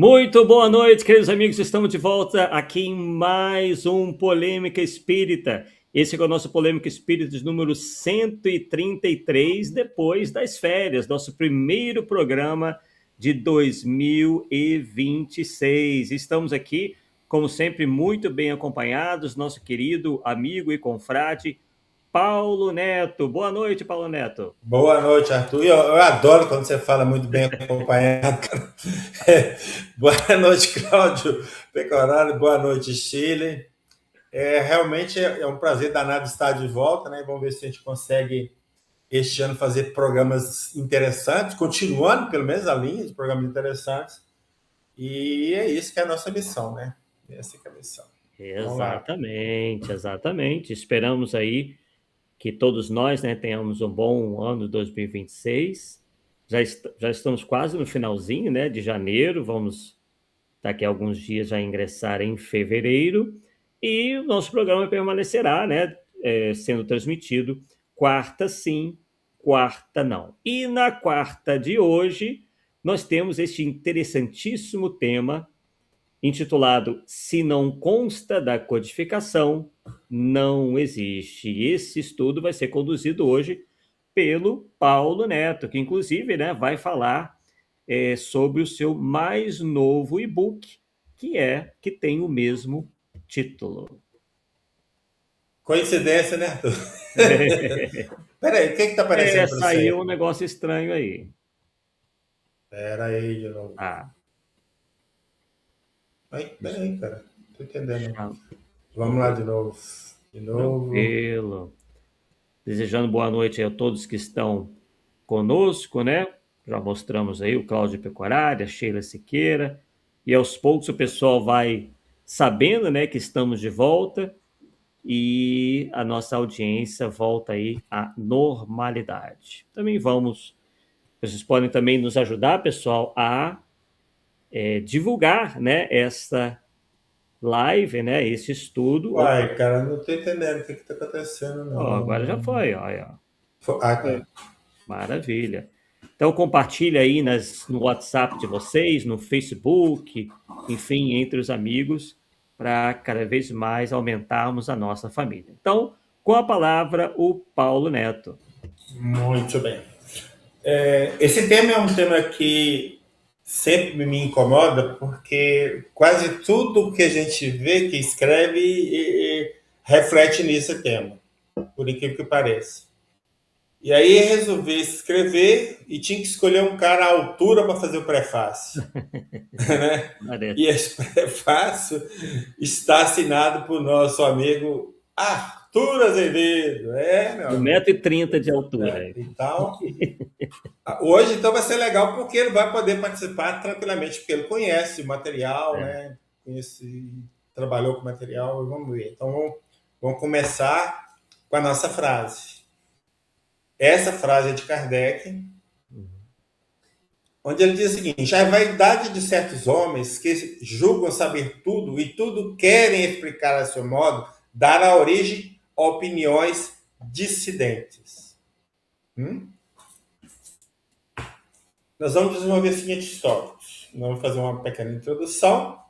Muito boa noite, queridos amigos. Estamos de volta aqui em mais um Polêmica Espírita. Esse é o nosso Polêmica Espírita de número 133, depois das férias, nosso primeiro programa de 2026. Estamos aqui, como sempre, muito bem acompanhados, nosso querido amigo e confrade, Paulo Neto. Boa noite, Paulo Neto. Boa noite, Arthur. Eu adoro quando você fala muito bem acompanhado, cara. Boa noite, Cláudio Pecoraro. Boa noite, Chile. Realmente é um prazer danado estar de volta, né? Vamos ver se a gente consegue, este ano, fazer programas interessantes, continuando, pelo menos, a linha de programas interessantes. E é isso que é a nossa missão, né? Essa que é a missão. Vamos lá. Exatamente, exatamente. Esperamos aí que todos nós, né, tenhamos um bom ano 2026. Já estamos quase no finalzinho, né, de janeiro. Vamos daqui a alguns dias já ingressar em fevereiro e o nosso programa permanecerá, né, sendo transmitido quarta sim, quarta não. E na quarta de hoje nós temos este interessantíssimo tema intitulado Se não consta da codificação, não existe. Esse estudo vai ser conduzido hoje pelo Paulo Neto, que inclusive, né, vai falar sobre o seu mais novo e-book, que tem o mesmo título. Coincidência, né, Arthur? Peraí, o que está aparecendo para Saiu você? um negócio estranho aí. Peraí, de novo. Ah, Peraí, cara. Não tô entendendo. deixa eu Vamos lá ver. de novo. De novo. Tranquilo. Desejando boa noite a todos que estão conosco, né? Já mostramos aí o Cláudio Pecorari, a Sheila Siqueira, e aos poucos o pessoal vai sabendo, né, que estamos de volta e a nossa audiência volta aí à normalidade. Também vocês podem também nos ajudar, pessoal, a divulgar, né, essa live, né, esse estudo. Opa, Uai, cara, não tô entendendo o que tá acontecendo, ó, agora já não. foi, olha. Tá. Maravilha. Então compartilha aí no WhatsApp de vocês, no Facebook, enfim, entre os amigos, para cada vez mais aumentarmos a nossa família. Então, com a palavra, o Paulo Neto. Muito bem. Esse tema é um tema que sempre me incomoda, porque quase tudo que a gente vê, que escreve, reflete nesse tema, por incrível que pareça. E aí resolvi escrever e tinha que escolher um cara à altura para fazer o prefácio. Né? E esse prefácio está assinado por nosso amigo Arthur Azevedo. Meu amigo. 1,30 m de altura. Né? Então, hoje então vai ser legal porque ele vai poder participar tranquilamente, porque ele conhece o material, É. né? Trabalhou com o material, vamos ver. Então vamos começar com a nossa frase. Essa frase é de Kardec, onde ele diz o seguinte: a vaidade de certos homens que julgam saber tudo e tudo querem explicar a seu modo, dará origem a opiniões dissidentes. Nós vamos desenvolver os seguintes tópicos. Nós vamos fazer uma pequena introdução.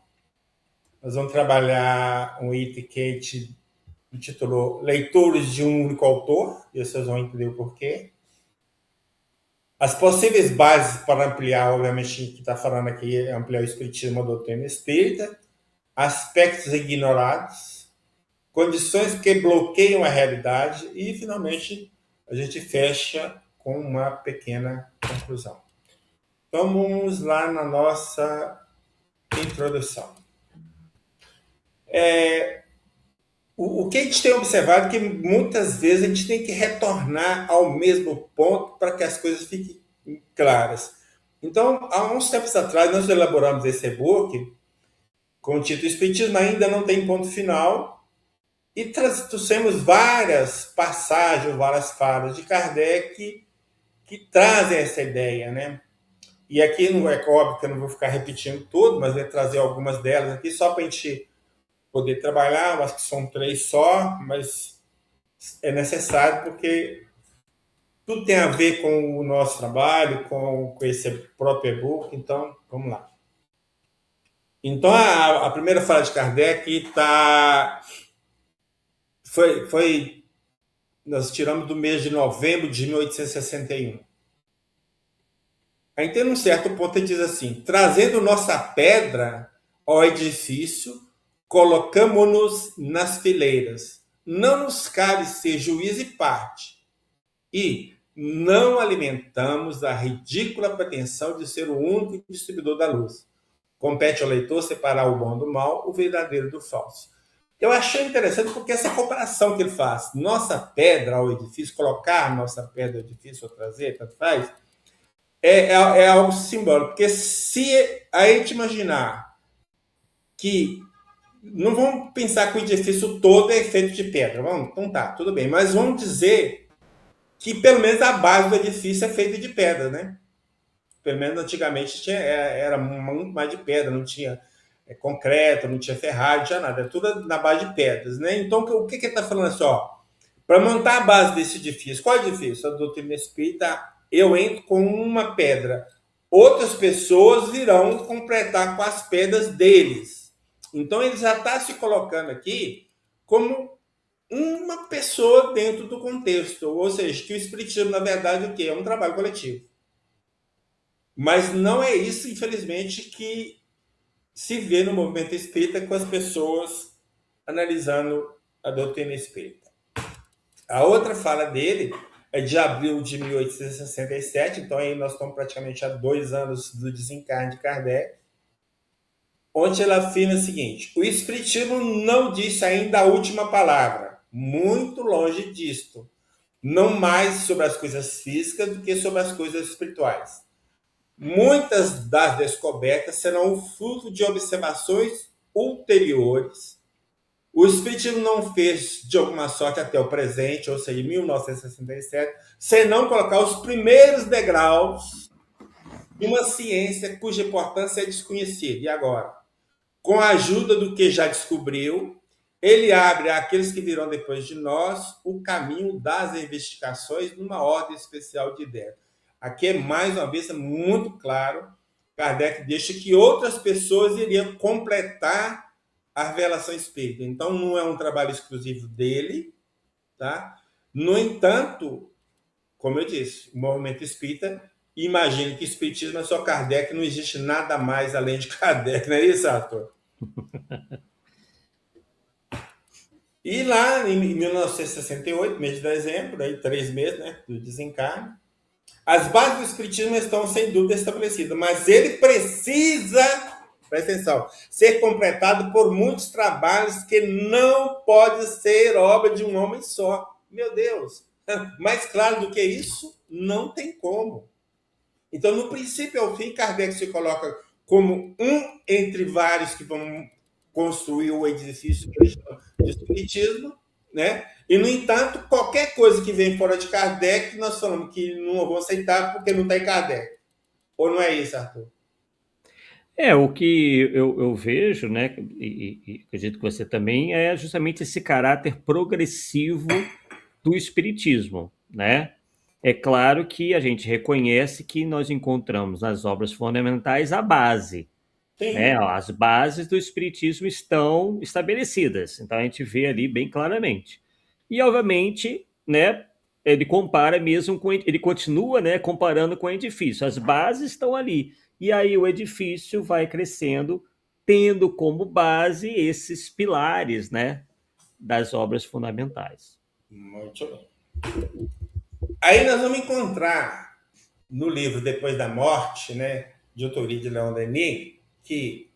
Nós vamos trabalhar um item que a gente intitulou Leitores de um único autor, e vocês vão entender o porquê. As possíveis bases para ampliar, obviamente, o que está falando aqui é ampliar o espiritismo, a doutrina espírita, aspectos ignorados, condições que bloqueiam a realidade e, finalmente, a gente fecha com uma pequena conclusão. Vamos lá na nossa introdução. O que a gente tem observado é que muitas vezes a gente tem que retornar ao mesmo ponto para que as coisas fiquem claras. Então, há uns tempos atrás, nós elaboramos esse e-book com o título Espiritismo ainda não tem ponto final e trouxemos várias passagens, várias falas de Kardec que trazem essa ideia, né? E aqui não é óbvio que eu não vou ficar repetindo tudo, mas vou trazer algumas delas aqui só para a gente poder trabalhar. Acho que são 3 só, mas é necessário porque tudo tem a ver com o nosso trabalho, com esse próprio e-book. Então, vamos lá. Então, a primeira fala de Kardec foi, nós tiramos do mês de novembro de 1861. Aí, tem um certo ponto, ele diz assim: trazendo nossa pedra ao edifício, colocamos-nos nas fileiras. Não nos cabe ser juiz e parte. E não alimentamos a ridícula pretensão de ser o único distribuidor da luz. Compete ao leitor separar o bom do mal, o verdadeiro do falso. Eu achei interessante porque essa comparação que ele faz, nossa pedra ao edifício, colocar nossa pedra ao edifício ou trazer, tanto faz, é algo simbólico. Porque se a gente imaginar que não vamos pensar que o edifício todo é feito de pedra, vamos, então tá, tudo bem, mas vamos dizer que pelo menos a base do edifício é feita de pedra, né? Pelo menos antigamente era muito mais de pedra, não tinha concreto, não tinha ferragem, não tinha nada, era tudo na base de pedras, né? Então, o que ele está falando assim, ó? Para montar a base desse edifício, qual edifício? A doutrina espírita, eu entro com uma pedra, outras pessoas virão completar com as pedras deles. Então, ele já está se colocando aqui como uma pessoa dentro do contexto, ou seja, que o espiritismo, na verdade, o quê? É um trabalho coletivo. Mas não é isso, infelizmente, que se vê no movimento espírita com as pessoas analisando a doutrina espírita. A outra fala dele é de abril de 1867, então aí nós estamos praticamente há 2 anos do desencarne de Kardec, onde ela afirma o seguinte: o espiritismo não disse ainda a última palavra, muito longe disto, não mais sobre as coisas físicas do que sobre as coisas espirituais. Muitas das descobertas serão o fruto de observações ulteriores. O Espiritismo não fez de alguma sorte até o presente, ou seja, em 1967, senão colocar os primeiros degraus de uma ciência cuja importância é desconhecida. E agora? Com a ajuda do que já descobriu, ele abre àqueles que virão depois de nós o caminho das investigações numa ordem especial de ideias. Aqui é mais uma vez muito claro, Kardec deixa que outras pessoas iriam completar a revelação espírita. Então não é um trabalho exclusivo dele, tá? No entanto, como eu disse, o movimento espírita imagina que o espiritismo é só Kardec, não existe nada mais além de Kardec, não é isso, Arthur? E lá em 1968, mês de dezembro, aí 3 meses, né, do desencarne, as bases do espiritismo estão sem dúvida estabelecidas, mas ele precisa, presta atenção, ser completado por muitos trabalhos que não pode ser obra de um homem só. Meu Deus! Mais claro do que isso, não tem como. Então, no princípio ao fim, Kardec se coloca como um entre vários que vão construir o edifício do espiritismo, né? E, no entanto, qualquer coisa que vem fora de Kardec, nós falamos que não vamos aceitar porque não está em Kardec. Ou não é isso, Arthur? O que eu vejo, né, e acredito que você também, é justamente esse caráter progressivo do espiritismo, né? É claro que a gente reconhece que nós encontramos nas obras fundamentais a base, né? Sim. As bases do espiritismo estão estabelecidas, então a gente vê ali bem claramente. E obviamente, né, ele compara mesmo com, ele continua, né, comparando com o edifício. As bases estão ali. E aí o edifício vai crescendo, tendo como base esses pilares, né, das obras fundamentais. Muito bem. Aí nós vamos encontrar no livro Depois da Morte, né, de autoria de Leon Denis, que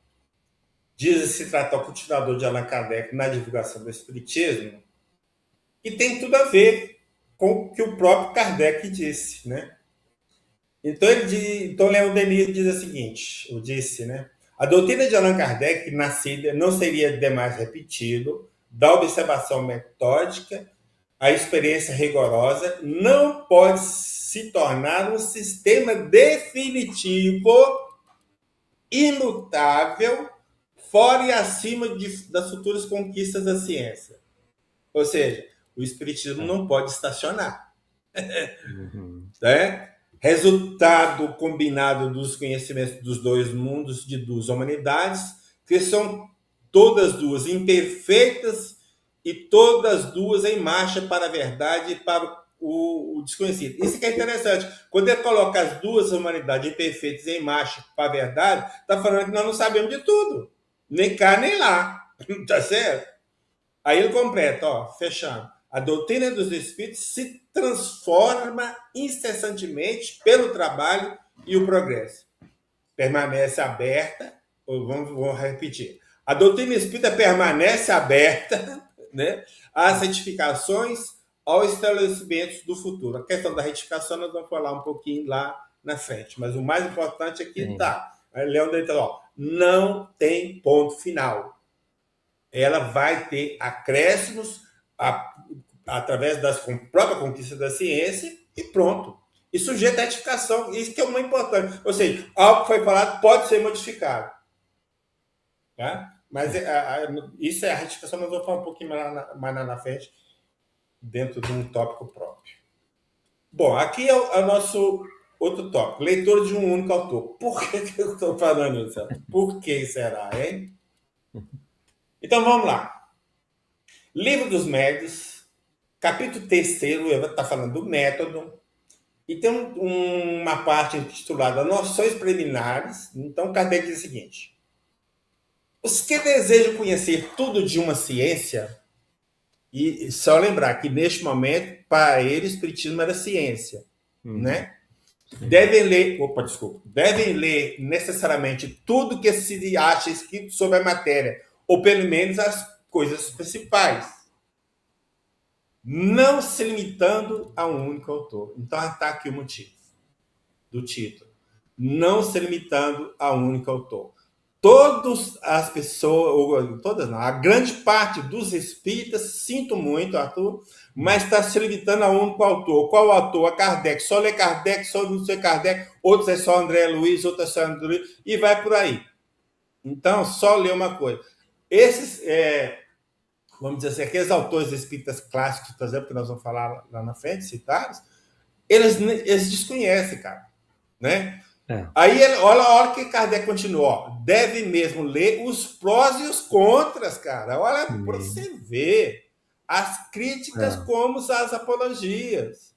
diz se tratar o continuador de Allan Kardec na divulgação do Espiritismo, e tem tudo a ver com o que o próprio Kardec disse, né? Então Leon Denis diz o seguinte, o disse, né? A doutrina de Allan Kardec, nascida, não seria demais repetido, da observação metódica, a experiência rigorosa, não pode se tornar um sistema definitivo, imutável, fora e acima das futuras conquistas da ciência. Ou seja, o espiritismo não pode estacionar. Uhum. Né? Resultado combinado dos conhecimentos dos dois mundos, de duas humanidades, que são todas duas imperfeitas e todas duas em marcha para a verdade e para o desconhecido. Isso que é interessante. Quando ele coloca as duas humanidades imperfeitas em marcha para a verdade, está falando que nós não sabemos de tudo. Nem cá, nem lá. Tá certo? Aí ele completa, ó, fechando. A doutrina dos espíritos se transforma incessantemente pelo trabalho e o progresso. Permanece aberta, vamos repetir. A doutrina espírita permanece aberta, né, às retificações, aos estabelecimentos do futuro. A questão da retificação nós vamos falar um pouquinho lá na frente, mas o mais importante aqui está. Leão Deitado, não tem ponto final. Ela vai ter acréscimos através da própria conquista da ciência e pronto. E sujeito à retificação. Isso que é o mais importante. Ou seja, algo que foi falado pode ser modificado. Tá? Mas isso é a retificação, mas eu vou falar um pouquinho mais na frente, dentro de um tópico próprio. Bom, aqui é o nosso outro tópico. Leitura de um único autor. Por que eu estou falando isso? Por que será, hein? Então, vamos lá. Livro dos Médios, capítulo 3º, está falando do método, e tem uma parte intitulada Noções Preliminares. Então, Kardec diz o seguinte: os que desejam conhecer tudo de uma ciência, e só lembrar que, neste momento, para ele, o Espiritismo era ciência, né? Devem ler necessariamente tudo que se acha escrito sobre a matéria, ou pelo menos as coisas principais, não se limitando a um único autor. Então, está aqui o motivo do título. Não se limitando a um único autor. Todas as pessoas, todas não, a grande parte dos espíritas, sinto muito, Arthur, mas está se limitando a um único autor. Qual autor? A Kardec. Só lê Kardec, só não sei Kardec, outros é só André Luiz, outros é só André Luiz, e vai por aí. Então, só lê uma coisa. Esses, vamos dizer assim, aqueles autores espíritas clássicos, por exemplo, que nós vamos falar lá na frente, citados, eles desconhecem, cara, né? Aí, olha que Kardec continuou, ó, deve mesmo ler os prós e os contras, cara. Olha, para você ver as críticas como as apologias.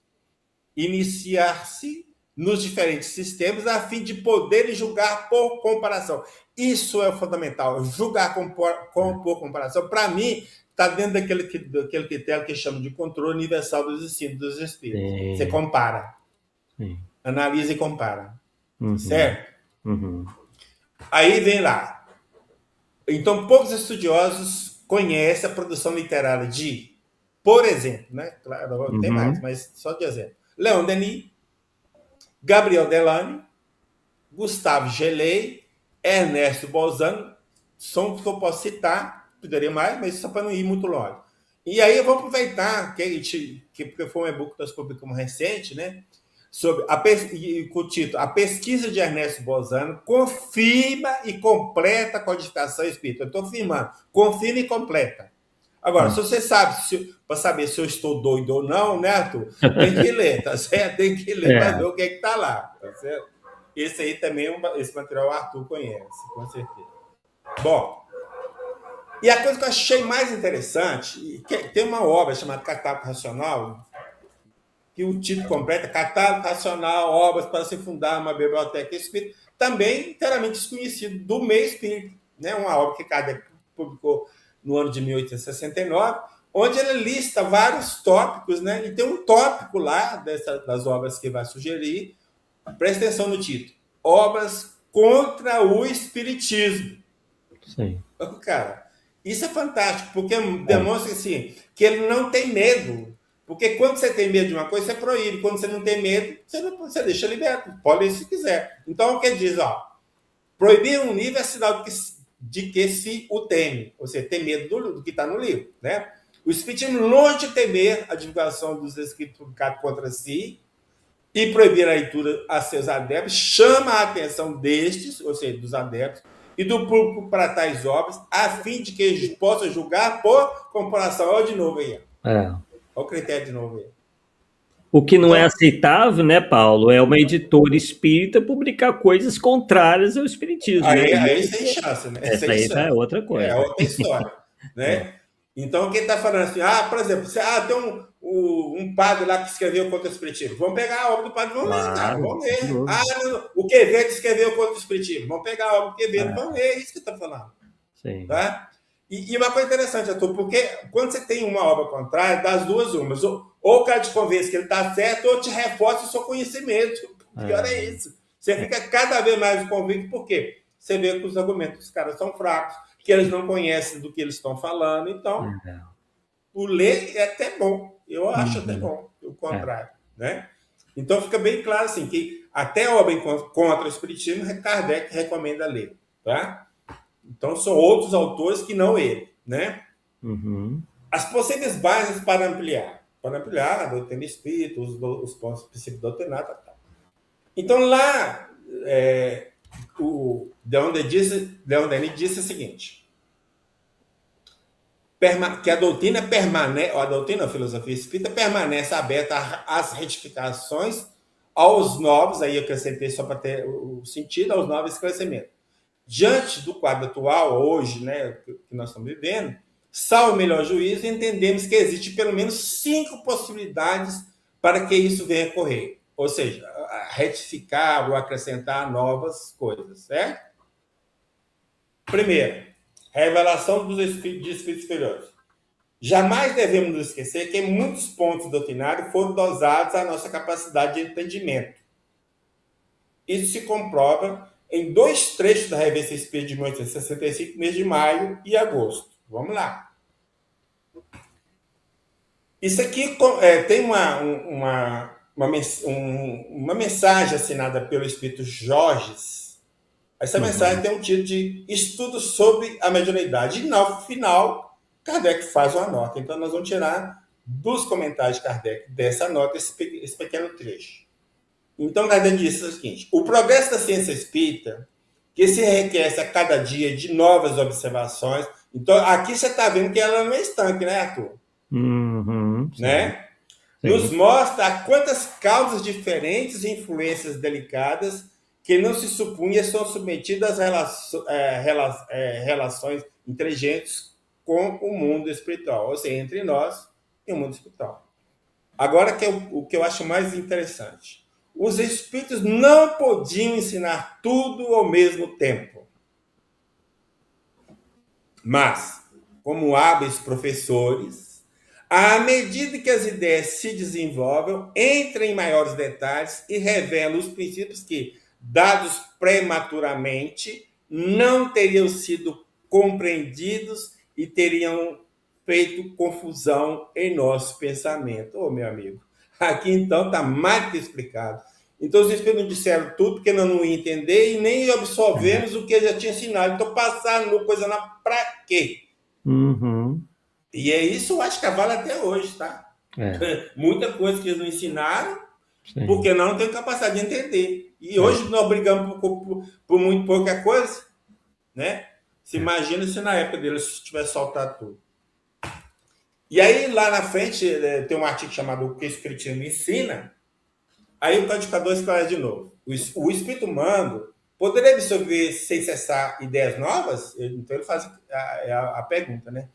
Iniciar-se nos diferentes sistemas a fim de poder julgar por comparação. Isso é o fundamental, julgar por comparação. Para mim, está dentro daquele critério que chama de controle universal dos ensinos dos espíritos. Sim. Você compara, analisa e compara. Certo? Aí vem lá. Então, poucos estudiosos conhecem a produção literária de, por exemplo, né? Claro, tem mais, mas só de exemplo. Leon Denis, Gabriel Delany, Gustave Gelei, Ernesto Bolzano, são que eu posso citar, poderia mais, mas só para não ir muito longe. E aí eu vou aproveitar porque foi um e-book que nós publicamos recente, né? Sobre com o título A Pesquisa de Ernesto Bolzano confirma e completa a codificação espírita. Eu estou afirmando, confirma e completa. Agora, se você sabe, para saber se eu estou doido ou não, né, Arthur? Tem que ler, tá certo? Tem que ler para ver o que é que está lá, tá certo? Esse aí também, esse material o Arthur conhece, com certeza. Bom, e a coisa que eu achei mais interessante, tem uma obra chamada Catálogo Racional, que o título completo é Catálogo Racional, Obras para se fundar uma biblioteca espírita, também inteiramente desconhecido do meio espírita, né? Uma obra que Kardec publicou no ano de 1869, onde ele lista vários tópicos, né? E tem um tópico lá das obras que vai sugerir, presta atenção no título, Obras contra o Espiritismo. Sim. Cara, isso é fantástico, porque demonstra assim, que ele não tem medo. Porque quando você tem medo de uma coisa, você proíbe. Quando você não tem medo, você deixa liberto. Pode ler se quiser. Então, o que ele diz? Ó, proibir um livro é sinal de que se o teme. Ou seja, tem medo do que está no livro. Né? O Espiritismo, longe de temer a divulgação dos escritos publicados contra si e proibir a leitura a seus adeptos, chama a atenção destes, ou seja, dos adeptos, e do público para tais obras, a fim de que eles possam julgar por comparação. Olha de novo aí. Olha o critério de novo aí. O que não é Então, aceitável, né, Paulo, é uma editora espírita publicar coisas contrárias ao espiritismo, né? aí sem chance, né? Essa Sem aí já é chance. outra É coisa. outra história, É. né? Então, quem está falando assim, por exemplo, tem um padre lá que escreveu contra o Espiritismo. Vamos pegar a obra do padre, vamos ler, cara, Claro, vamos sem ler. dúvida. Não, o Quevedo escreveu contra o Espiritismo. Vamos pegar a obra do Quevedo, É, vamos ler, é isso que está falando. sim. Tá? E uma coisa interessante, Arthur, porque quando você tem uma obra contrária, das duas umas. Ou o cara te convence que ele está certo, ou te reforça o seu conhecimento. O pior é isso. Você fica cada vez mais convicto, por quê? Você vê que os argumentos dos caras são fracos, que eles não conhecem do que eles estão falando. Então, É. o ler é até bom. Eu acho até Uhum. bom, o contrário. Né? Então, fica bem claro assim, que até a obra contra o Espiritismo, Kardec recomenda ler. Tá? Então, são outros autores que não ele. Né? Uhum. As possíveis bases para ampliar. Para ampliar a doutrina espírita, os pontos princípios doutrinários. Tal. Então, lá, o Leon Denis disse o seguinte, que a doutrina a filosofia espírita permanece aberta às retificações, aos novos, aí eu acrescentei só para ter o sentido, aos novos esclarecimentos. Diante do quadro atual, hoje, né, que nós estamos vivendo, salvo o melhor juízo, entendemos que existe pelo menos 5 possibilidades para que isso venha a ocorrer. Ou seja, retificar ou acrescentar novas coisas, certo? Primeiro, revelação dos espíritos superiores. Jamais devemos nos esquecer que muitos pontos doutrinários foram dosados à nossa capacidade de entendimento. Isso se comprova em 2 trechos da Revista Espírita de 1865, mês de maio e agosto. Vamos lá. Isso aqui tem uma mensagem assinada pelo Espírito Jorges. Essa mensagem tem um título de Estudo sobre a Mediunidade. E no final, Kardec faz uma nota. Então, nós vamos tirar dos comentários de Kardec dessa nota esse pequeno trecho. Então, Kardec disse o seguinte: o progresso da ciência espírita, que se enriquece a cada dia de novas observações. Então, aqui você está vendo que ela não é estanque, né, Arthur? Uhum, sim, Né? sim. Nos mostra quantas causas diferentes e influências delicadas que não se supunha são submetidas às relações inteligentes com o mundo espiritual, ou seja, entre nós e o mundo espiritual. Agora, o que eu acho mais interessante. Os espíritos não podiam ensinar tudo ao mesmo tempo. Mas, como hábeis professores, à medida que as ideias se desenvolvem, entram em maiores detalhes e revelam os princípios que, dados prematuramente, não teriam sido compreendidos e teriam feito confusão em nosso pensamento. Ô, meu amigo, aqui então está mais que explicado. Então, os espíritos não disseram tudo porque nós não íamos entender e nem absorvemos o que ele já tinha ensinado. Então, passaram coisa lá para quê? Uhum. E é isso, eu acho que vale até hoje, tá? É, Muita coisa que eles não ensinaram, sim. porque nós não temos capacidade de entender. E hoje nós brigamos por muito pouca coisa, né? Se imagina se na época deles tivesse soltado tudo. E aí, lá na frente, tem um artigo chamado O que o Espiritismo Ensina. Aí o codificador esclarece de novo. O espírito humano poderia absorver sem cessar ideias novas? Então ele faz a pergunta, né?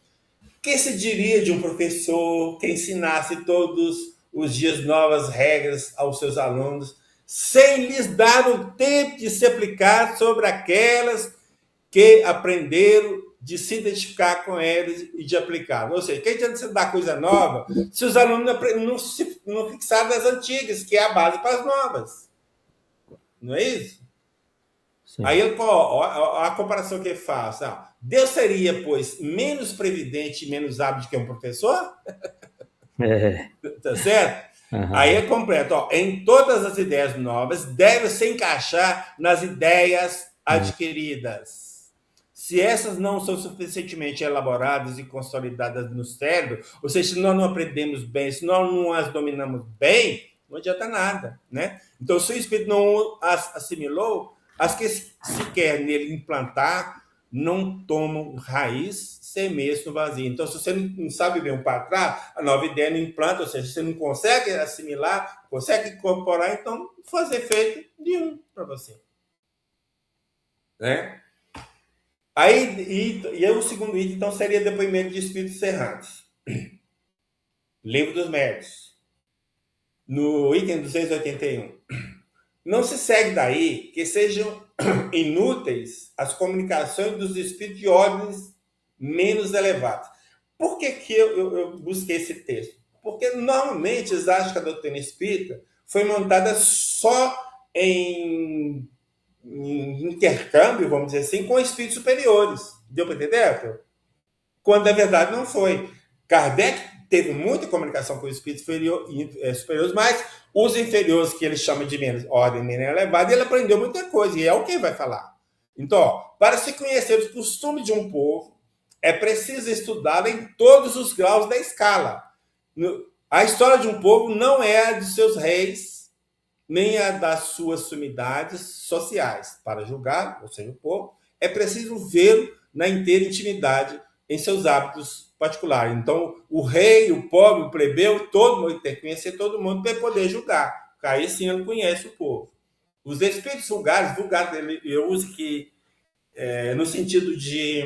O que se diria de um professor que ensinasse todos os dias novas regras aos seus alunos, sem lhes dar o tempo de se aplicar sobre aquelas que aprenderam, de se identificar com eles e de aplicar? Ou seja, que adianta você dar coisa nova se os alunos não fixaram das antigas, que é a base para as novas? Não é isso? Sim. Aí a comparação que ele faz. Deus seria, pois, menos previdente e menos hábil que um professor? Tá certo? Uhum. Aí é completo. Em todas as ideias novas, deve se encaixar nas ideias adquiridas. Se essas não são suficientemente elaboradas e consolidadas no cérebro, ou seja, se nós não aprendemos bem, se nós não as dominamos bem, não adianta nada, né? Então, se o espírito não as assimilou, as que se quer nele implantar não tomam raiz, semeia no vazio. Então, se você não sabe bem um para trás, a nova ideia não implanta, ou seja, você não consegue assimilar, consegue incorporar, então fazer efeito nenhum para você. Né? Aí, e o segundo item, então, seria depoimento de espíritos errantes. Livro dos Médios. No item 281. Não se segue daí que sejam inúteis as comunicações dos espíritos de ordens menos elevadas. Por que, que eu busquei esse texto? Porque normalmente eles acham que a doutrina espírita foi montada só em intercâmbio, vamos dizer assim, com espíritos superiores. Deu para entender, Arthur? Quando na verdade não foi. Kardec teve muita comunicação com os espíritos superiores, mas os inferiores, que ele chama de menos ordem menos elevada, ele aprendeu muita coisa, e é o que ele vai falar. Então, ó, para se conhecer os costumes de um povo, é preciso estudar em todos os graus da escala. A história de um povo não é a de seus reis, nem a das suas sumidades sociais. Para julgar, ou seja, o povo, é preciso vê-lo na inteira intimidade em seus hábitos particulares. Então, o rei, o pobre, o plebeu, todo mundo tem que conhecer todo mundo para poder julgar. Porque aí sim ele conhece o povo. Os espíritos vulgares, eu uso que no sentido de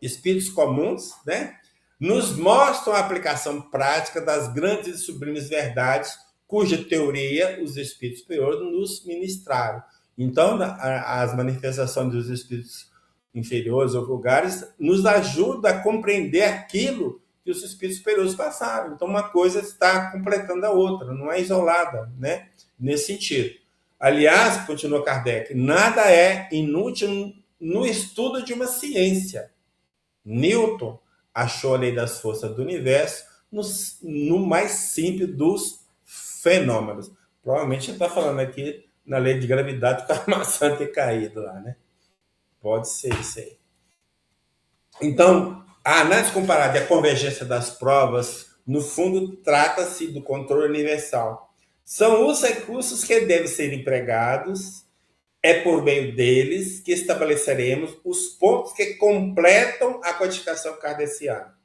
espíritos comuns, né? Nos mostram a aplicação prática das grandes e sublimes verdades cuja teoria os espíritos superiores nos ministraram. Então, as manifestações dos espíritos inferiores ou vulgares nos ajudam a compreender aquilo que os espíritos superiores passaram. Então, uma coisa está completando a outra, não é isolada, né? Nesse sentido. Aliás, continua Kardec, nada é inútil no estudo de uma ciência. Newton achou a lei das forças do universo no mais simples dos fenômenos. Provavelmente ele está falando aqui na lei de gravidade para a maçã ter caído lá, né? Pode ser isso aí. Então, a análise comparada e a convergência das provas, no fundo, trata-se do controle universal. São os recursos que devem ser empregados, é por meio deles que estabeleceremos os pontos que completam a codificação kardeciana.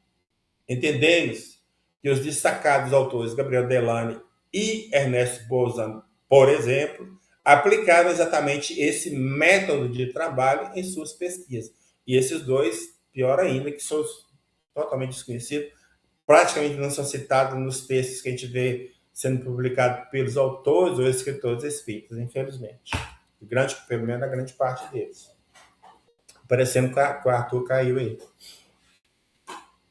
Entendemos que os destacados autores Gabriel Delany e Ernesto Bozan, por exemplo, aplicaram exatamente esse método de trabalho em suas pesquisas. E esses dois, pior ainda, que são totalmente desconhecidos, praticamente não são citados nos textos que a gente vê sendo publicados pelos autores ou escritores espíritas, infelizmente. Pelo menos a grande parte deles. Parecendo que o Arthur caiu aí.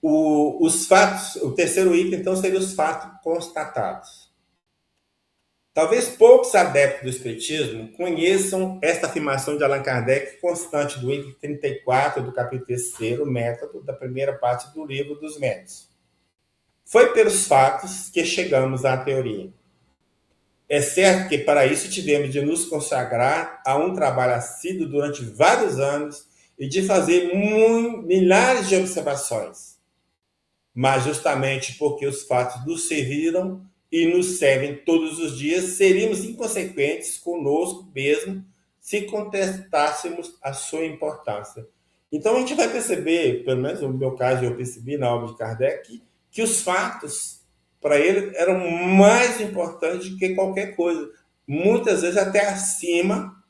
Os fatos, o terceiro item, então, seria os fatos constatados. Talvez poucos adeptos do espiritismo conheçam esta afirmação de Allan Kardec, constante do item 34 do capítulo 3º, método, da primeira parte do livro dos médiuns. Foi pelos fatos que chegamos à teoria. É certo que para isso tivemos de nos consagrar a um trabalho assíduo durante vários anos e de fazer milhares de observações. Mas justamente porque os fatos nos serviram e nos servem todos os dias, seríamos inconsequentes conosco mesmo se contestássemos a sua importância. Então a gente vai perceber, pelo menos no meu caso eu percebi na obra de Kardec, que os fatos para ele eram mais importantes do que qualquer coisa. Muitas vezes até acima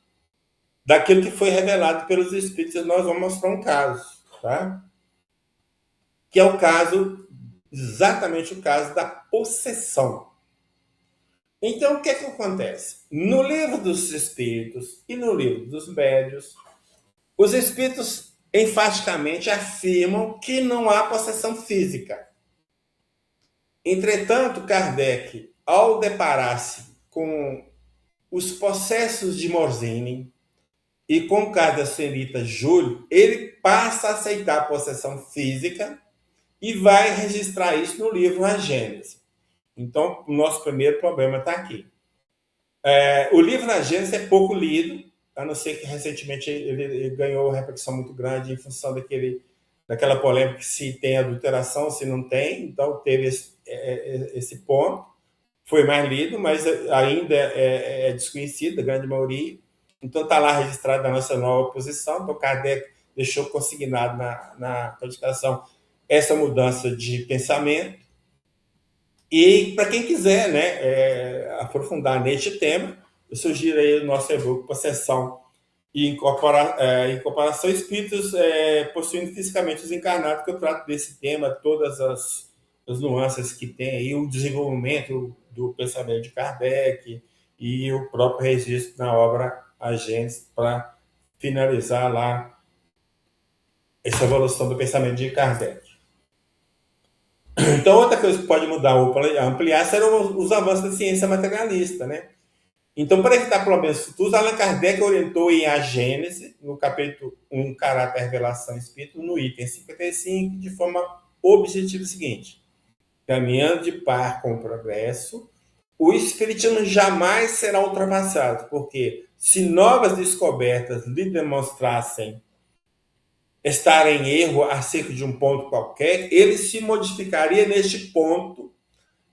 daquilo que foi revelado pelos espíritos. Nós vamos mostrar um caso, tá? Que é o caso, exatamente o caso da possessão. Então, o que é que acontece? No livro dos espíritos e no livro dos médiuns, os espíritos enfaticamente afirmam que não há possessão física. Entretanto, Kardec, ao deparar-se com os processos de Morzine e com o caso da senhorita Júlio, ele passa a aceitar a possessão física e vai registrar isso no livro A Gênese. Então, o nosso primeiro problema está aqui. O livro A Gênese é pouco lido, a não ser que recentemente ele ganhou uma repercussão muito grande em função daquela polêmica se tem adulteração, se não tem. Então, teve esse ponto. Foi mais lido, mas ainda é desconhecido, a grande maioria. Então, está lá registrado a nossa nova posição. Então, Kardec deixou consignado na codificação essa mudança de pensamento. E para quem quiser, né, aprofundar neste tema, eu sugiro aí o nosso e-book Possessão e Incorporação Espíritos possuindo fisicamente os encarnados, que eu trato desse tema, todas as nuances que tem aí, o desenvolvimento do pensamento de Kardec e o próprio registro na obra A Gênese, para finalizar lá essa evolução do pensamento de Kardec. Então, outra coisa que pode mudar ou ampliar serão os avanços da ciência materialista, né? Então, para evitar problemas futuros, Allan Kardec orientou em A Gênese, no capítulo 1, Caráter, Revelação e Espírito, no item 55, de forma objetiva o seguinte: caminhando de par com o progresso, o espiritismo jamais será ultrapassado, porque se novas descobertas lhe demonstrassem estar em erro acerca de um ponto qualquer, ele se modificaria neste ponto.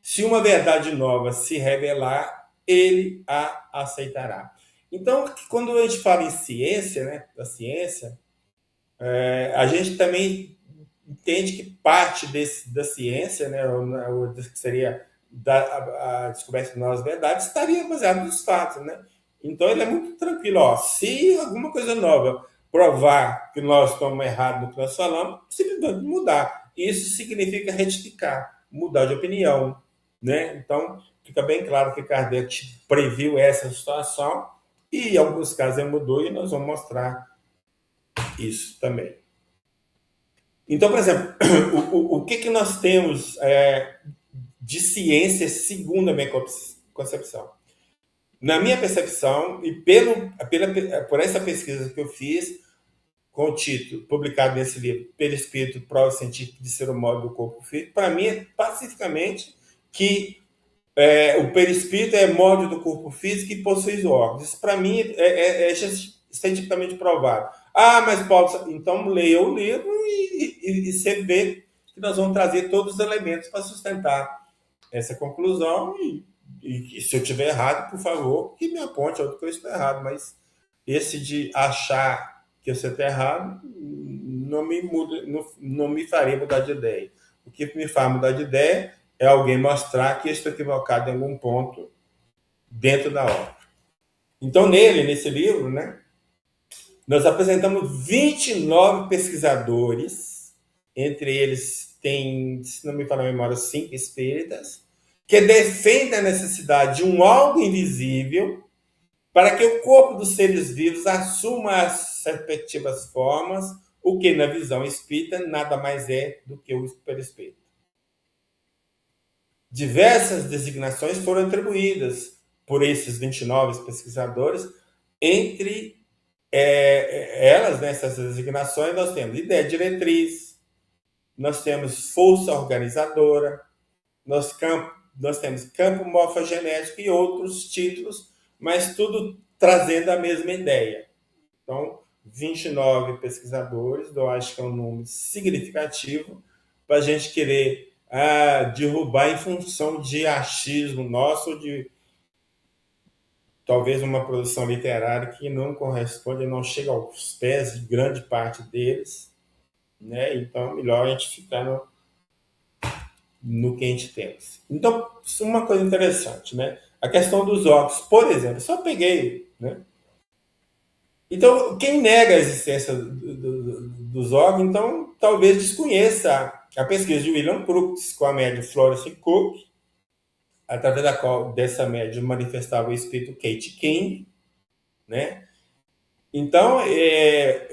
Se uma verdade nova se revelar, ele a aceitará. Então, quando a gente fala em ciência, né, da ciência, a gente também entende que parte da ciência, né, que seria a descoberta de novas verdades, estaria baseado nos fatos, né? Então, ele é muito tranquilo. Ó, se alguma coisa nova provar que nós estamos errados no que nós falamos, simplesmente mudar. Isso significa retificar, mudar de opinião, né? Então, fica bem claro que Kardec previu essa situação e, em alguns casos, ele mudou e nós vamos mostrar isso também. Então, por exemplo, o que nós temos de ciência segundo a minha concepção? Na minha percepção, e por essa pesquisa que eu fiz, com o título publicado nesse livro, Perispírito, Prova Científica de Ser Humano do Corpo Físico, para mim é pacificamente que o perispírito é módulo do corpo físico e possui os órgãos. Isso, para mim, é cientificamente provado. Ah, mas Paulo, então leia o livro e você vê que nós vamos trazer todos os elementos para sustentar essa conclusão. E se eu estiver errado, por favor, que me aponte onde que eu estou errado. Mas esse de achar que você está errado não me faria mudar de ideia. O que me faz mudar de ideia é alguém mostrar que eu estou equivocado em algum ponto dentro da obra. Então, nesse livro, né, nós apresentamos 29 pesquisadores, entre eles tem, se não me falha a memória, 5 espíritas, que defendem a necessidade de um algo invisível para que o corpo dos seres vivos assuma as respectivas formas, o que, na visão espírita, nada mais é do que o perispírito. Diversas designações foram atribuídas por esses 29 pesquisadores. Entre elas, nessas designações, nós temos ideia diretriz, nós temos força organizadora, nós temos campo morfogenético e outros títulos, mas tudo trazendo a mesma ideia. Então, 29 pesquisadores, eu acho que é um número significativo para a gente querer derrubar em função de achismo nosso, ou de talvez uma produção literária que não corresponde, não chega aos pés de grande parte deles, né? Então, melhor a gente ficar no que a gente tem. Então, uma coisa interessante, né? A questão dos órgãos, por exemplo, só peguei, né? Então, quem nega a existência dos órgãos, então, talvez desconheça a pesquisa de William Crookes com a médium Florence Cook, através da qual dessa médium manifestava o espírito Kate King, né? Então,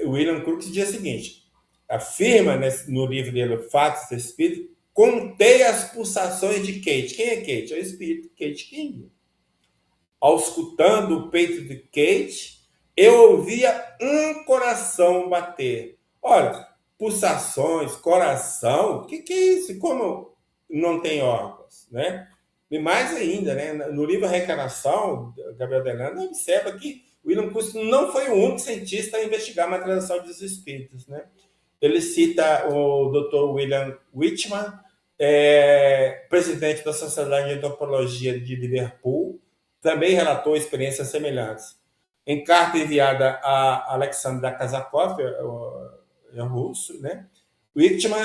William Crookes diz o seguinte, afirma no livro dele, Fatos do Espírito, contei as pulsações de Kate. Quem é Kate? É o espírito Kate King. Auscultando o peito de Kate, eu ouvia um coração bater. Olha, pulsações, coração, o que é isso? Como não tem órgãos, né? E mais ainda, né? No livro Reencarnação, Gabriel Delano observa que William Crookes não foi o único cientista a investigar a materialização dos espíritos, né? Ele cita o Dr. William Whitman, presidente da Sociedade de Antropologia de Liverpool, também relatou experiências semelhantes. Em carta enviada a Alexander Kazakov, é russo, né? Wittmann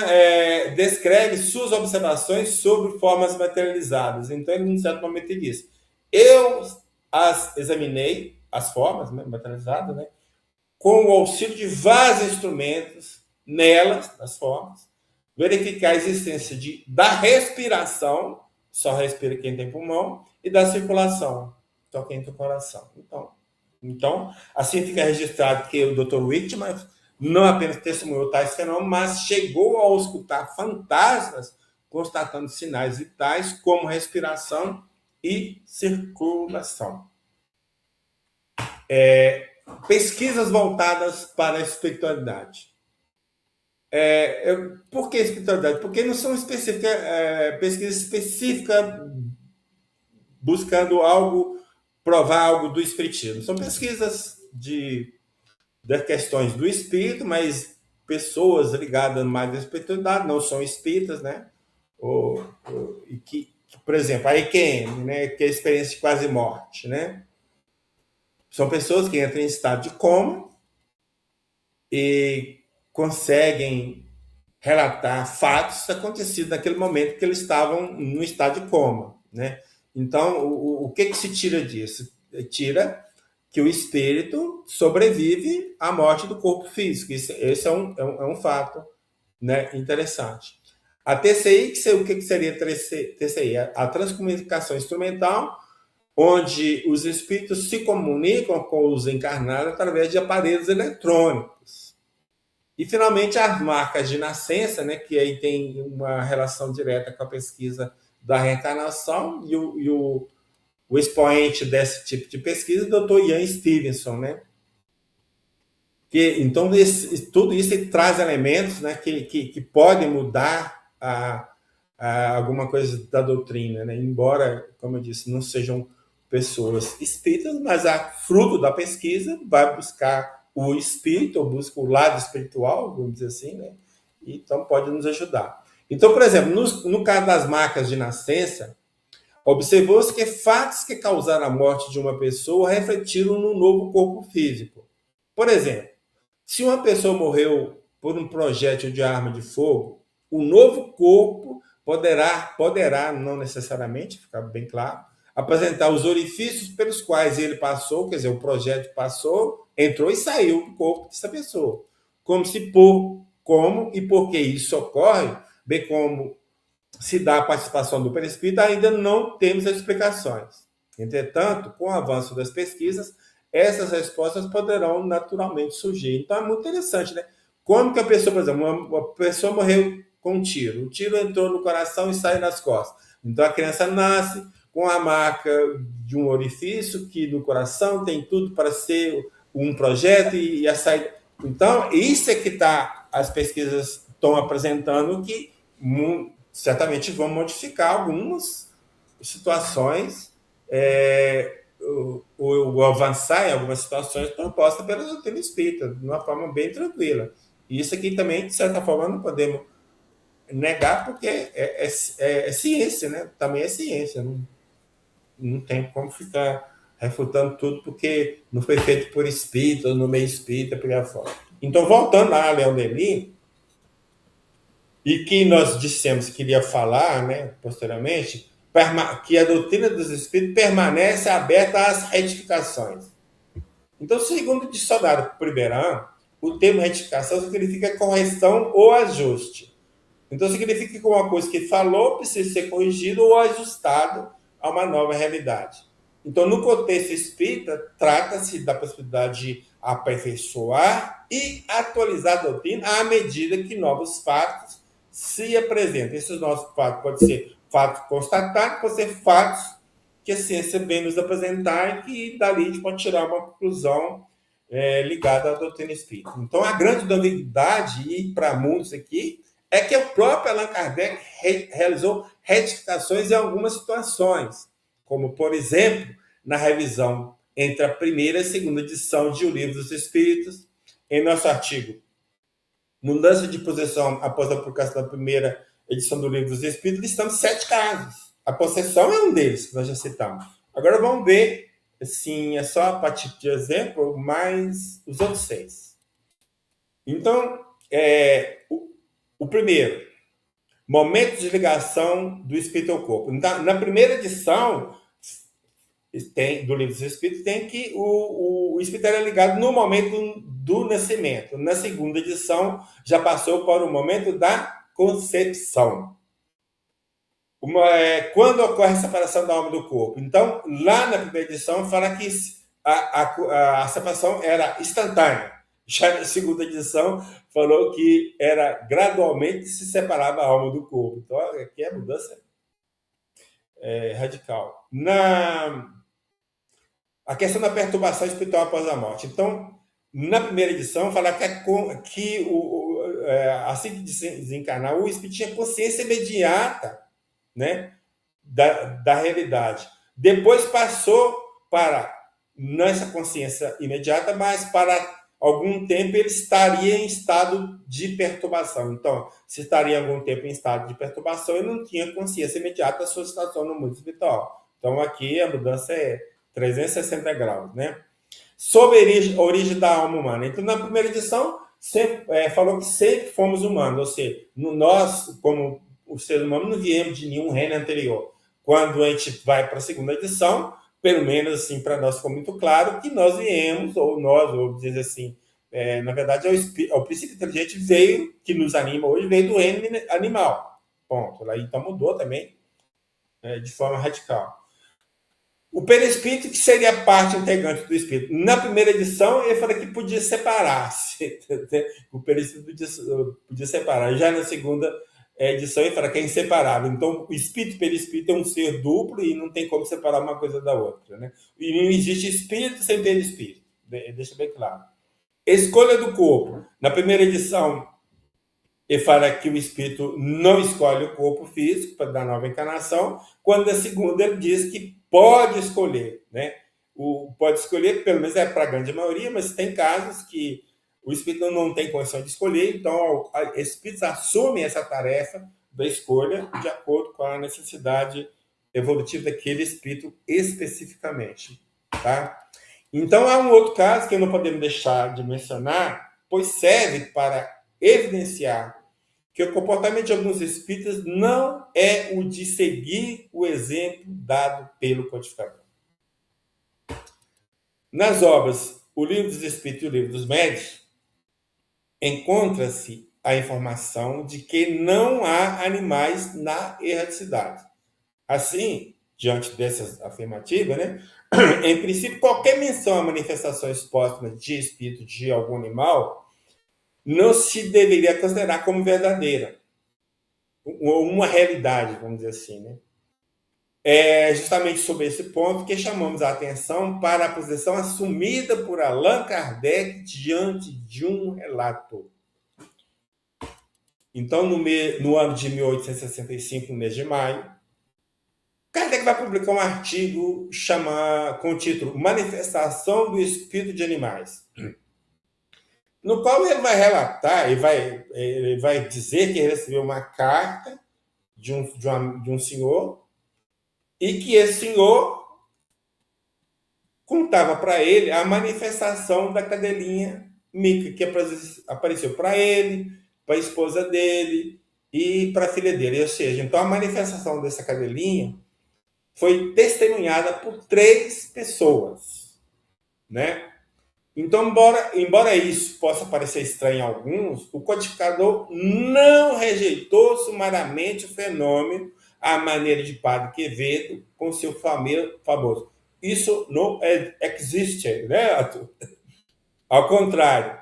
descreve suas observações sobre formas materializadas. Então, ele, em certo momento, ele diz: eu as examinei, as formas, né, materializadas, né, com o auxílio de vários instrumentos nelas, nas formas, verificar a existência da respiração, só respira quem tem pulmão, e da circulação, só quem tem coração. Então, assim fica registrado que o Dr. Wittmann não apenas testemunhou tais fenômenos, mas chegou a escutar fantasmas constatando sinais vitais como respiração e circulação. Pesquisas voltadas para a espiritualidade. Por que espiritualidade? Porque não são pesquisas específicas buscando provar algo do espiritismo. São pesquisas das questões do espírito, mas pessoas ligadas mais à espiritualidade, não são espíritas, né? Por exemplo, a EQM, né? Que é a experiência de quase morte, né? São pessoas que entram em estado de coma e conseguem relatar fatos acontecidos naquele momento que eles estavam no estado de coma, né? Então, o que se tira disso? Tira que o espírito sobrevive à morte do corpo físico. Esse é um fato, né, interessante. A TCI, o que seria TCI? A transcomunicação instrumental, onde os espíritos se comunicam com os encarnados através de aparelhos eletrônicos. E, finalmente, as marcas de nascença, né, que aí tem uma relação direta com a pesquisa da reencarnação, e o expoente desse tipo de pesquisa, o Dr. Ian Stevenson, né? Então, tudo isso traz elementos, né, que podem mudar alguma coisa da doutrina, né? Embora, como eu disse, não sejam pessoas espíritas, mas a fruto da pesquisa vai buscar o espírito, ou busca o lado espiritual, vamos dizer assim, né? Então, pode nos ajudar. Então, por exemplo, no caso das marcas de nascença, observou-se que fatos que causaram a morte de uma pessoa refletiram no novo corpo físico. Por exemplo, se uma pessoa morreu por um projétil de arma de fogo, o novo corpo poderá, não necessariamente, fica bem claro, apresentar os orifícios pelos quais ele passou, quer dizer, o projétil passou, entrou e saiu do corpo dessa pessoa. Como e por que isso ocorre, bem como se dá a participação do perispírito, ainda não temos explicações. Entretanto, com o avanço das pesquisas, essas respostas poderão naturalmente surgir. Então, é muito interessante, né? Como que a pessoa, por exemplo, uma pessoa morreu com um tiro. O tiro entrou no coração e saiu nas costas. Então, a criança nasce com a marca de um orifício que no coração tem tudo para ser um projeto e a saída. Então, isso é que as pesquisas estão apresentando, que certamente vão modificar algumas situações, ou avançar em algumas situações propostas pela doutrina espírita, de uma forma bem tranquila. E isso aqui também, de certa forma, não podemos negar, porque é ciência, né? Também é ciência. Não tem como ficar refutando tudo, porque não foi feito por espírita, no meio espírita, por aí fora. Então, voltando a Leon Denis, e que nós dissemos que iria falar, né, posteriormente, que a doutrina dos espíritos permanece aberta às retificações. Então, segundo o dicionário Primeirão, o termo retificação significa correção ou ajuste. Então, significa que uma coisa que falou precisa ser corrigida ou ajustada a uma nova realidade. Então, no contexto espírita, trata-se da possibilidade de aperfeiçoar e atualizar a doutrina à medida que novos fatos se apresentam. Esses novos fatos podem ser fatos constatados, podem ser fatos que a ciência vem nos apresentar e que dali a gente pode tirar uma conclusão ligada à doutrina espírita. Então, a grande novidade, e para muitos aqui, é que o próprio Allan Kardec realizou retificações em algumas situações, como, por exemplo, na revisão entre a primeira e a segunda edição de O Livro dos Espíritos, em nosso artigo Mudança de Posição após a publicação da primeira edição do Livro dos Espíritos, listamos 7 casos. A possessão é um deles, que nós já citamos. Agora vamos ver, assim, é só a partir de exemplo, mais os outros 6. Então, o primeiro, momento de ligação do espírito ao corpo. Na primeira edição do Livro dos Espíritos, tem que o espírito era ligado no momento do nascimento. Na segunda edição, já passou para o momento da concepção. Quando ocorre a separação da alma do corpo. Então, lá na primeira edição, fala que a separação era instantânea. Já na segunda edição, falou que era gradualmente se separava a alma do corpo. Então, aqui é mudança radical. A questão da perturbação espiritual após a morte. Então, na primeira edição, fala que assim que desencarnar, o espírito tinha consciência imediata, né, da realidade. Depois passou para, não essa consciência imediata, mas para algum tempo ele estaria em estado de perturbação. Então, se estaria algum tempo em estado de perturbação, ele não tinha consciência imediata da sua situação no mundo espiritual. Então, aqui a mudança é 360 graus, né? Sobre a origem da alma humana. Então, na primeira edição, falou que sempre fomos humanos, ou seja, nós, como os seres humanos, não viemos de nenhum reino anterior. Quando a gente vai para a segunda edição, pelo menos assim, para nós ficou muito claro que nós viemos, ou dizer assim, na verdade, o princípio inteligente que nos anima hoje, veio do reino animal. Ponto. Então mudou também de forma radical. O perispírito, que seria a parte integrante do espírito. Na primeira edição, ele falou que podia separar-se. O perispírito podia separar. Já na segunda edição, ele fala que é inseparável. Então, o espírito e o perispírito é um ser duplo e não tem como separar uma coisa da outra, né? E não existe espírito sem perispírito. Deixa bem claro. Escolha do corpo. Na primeira edição, ele fala que o espírito não escolhe o corpo físico para dar nova encarnação. Quando na segunda, ele diz que pode escolher, né? Pode escolher, pelo menos para a grande maioria, mas tem casos que o espírito não tem condição de escolher, então esse espírito assume essa tarefa da escolha de acordo com a necessidade evolutiva daquele espírito especificamente, tá? Então, há um outro caso que não podemos deixar de mencionar, pois serve para evidenciar que o comportamento de alguns espíritas não é o de seguir o exemplo dado pelo codificador. Nas obras O Livro dos Espíritos e O Livro dos Médiuns, encontra-se a informação de que não há animais na erraticidade. Assim, diante dessas afirmativas, né, em princípio, qualquer menção a manifestações póstumas de espírito de algum animal não se deveria considerar como verdadeira, uma realidade, vamos dizer assim, né? É justamente sobre esse ponto que chamamos a atenção para a posição assumida por Allan Kardec diante de um relato. Então, no ano de 1865, no mês de maio, Kardec vai publicar um artigo com o título Manifestação do Espírito de Animais, no qual ele vai relatar, ele vai dizer que ele recebeu uma carta de um senhor e que esse senhor contava para ele a manifestação da cadelinha Mica, que apareceu para ele, para a esposa dele e para a filha dele. Ou seja, então a manifestação dessa cadelinha foi testemunhada por 3 pessoas, né? Então, embora isso possa parecer estranho a alguns, o codificador não rejeitou sumariamente o fenômeno à maneira de Padre Quevedo com seu famoso. Isso não existe, né, Arthur? Ao contrário,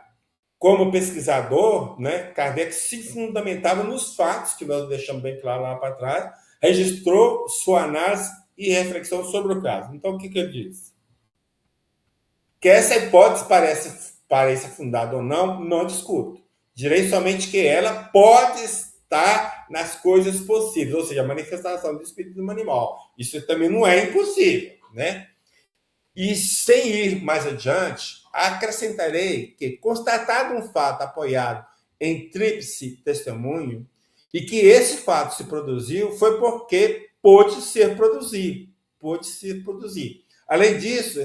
como pesquisador, né, Kardec se fundamentava nos fatos, que nós deixamos bem claro lá para trás, registrou sua análise e reflexão sobre o caso. Então, o que ele diz? Que essa hipótese pareça fundada ou não discuto. Direi somente que ela pode estar nas coisas possíveis, ou seja, a manifestação do espírito do animal. Isso também não é impossível, né? E sem ir mais adiante, acrescentarei que, constatado um fato apoiado em tríplice testemunho, e que esse fato se produziu foi porque pôde ser produzido. Além disso,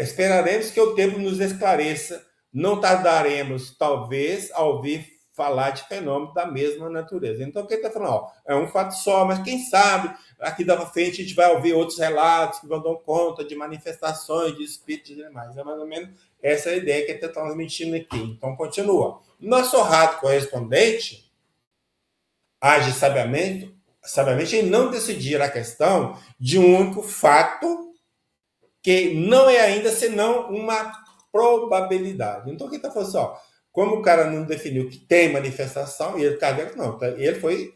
esperaremos que o tempo nos esclareça não tardaremos, talvez, a ouvir falar de fenômenos da mesma natureza. Então, quem está falando, ó, é um fato só, mas quem sabe, aqui da frente, a gente vai ouvir outros relatos que vão dar conta de manifestações de espíritos e demais. É mais ou menos essa a ideia que ele está transmitindo aqui. Então, continua. Nosso rato correspondente age sabiamente em não decidir a questão de um único fato que não é ainda senão uma probabilidade. Então, quem está falando assim, ó, como o cara não definiu que tem manifestação, e ele, Kardec, não, ele foi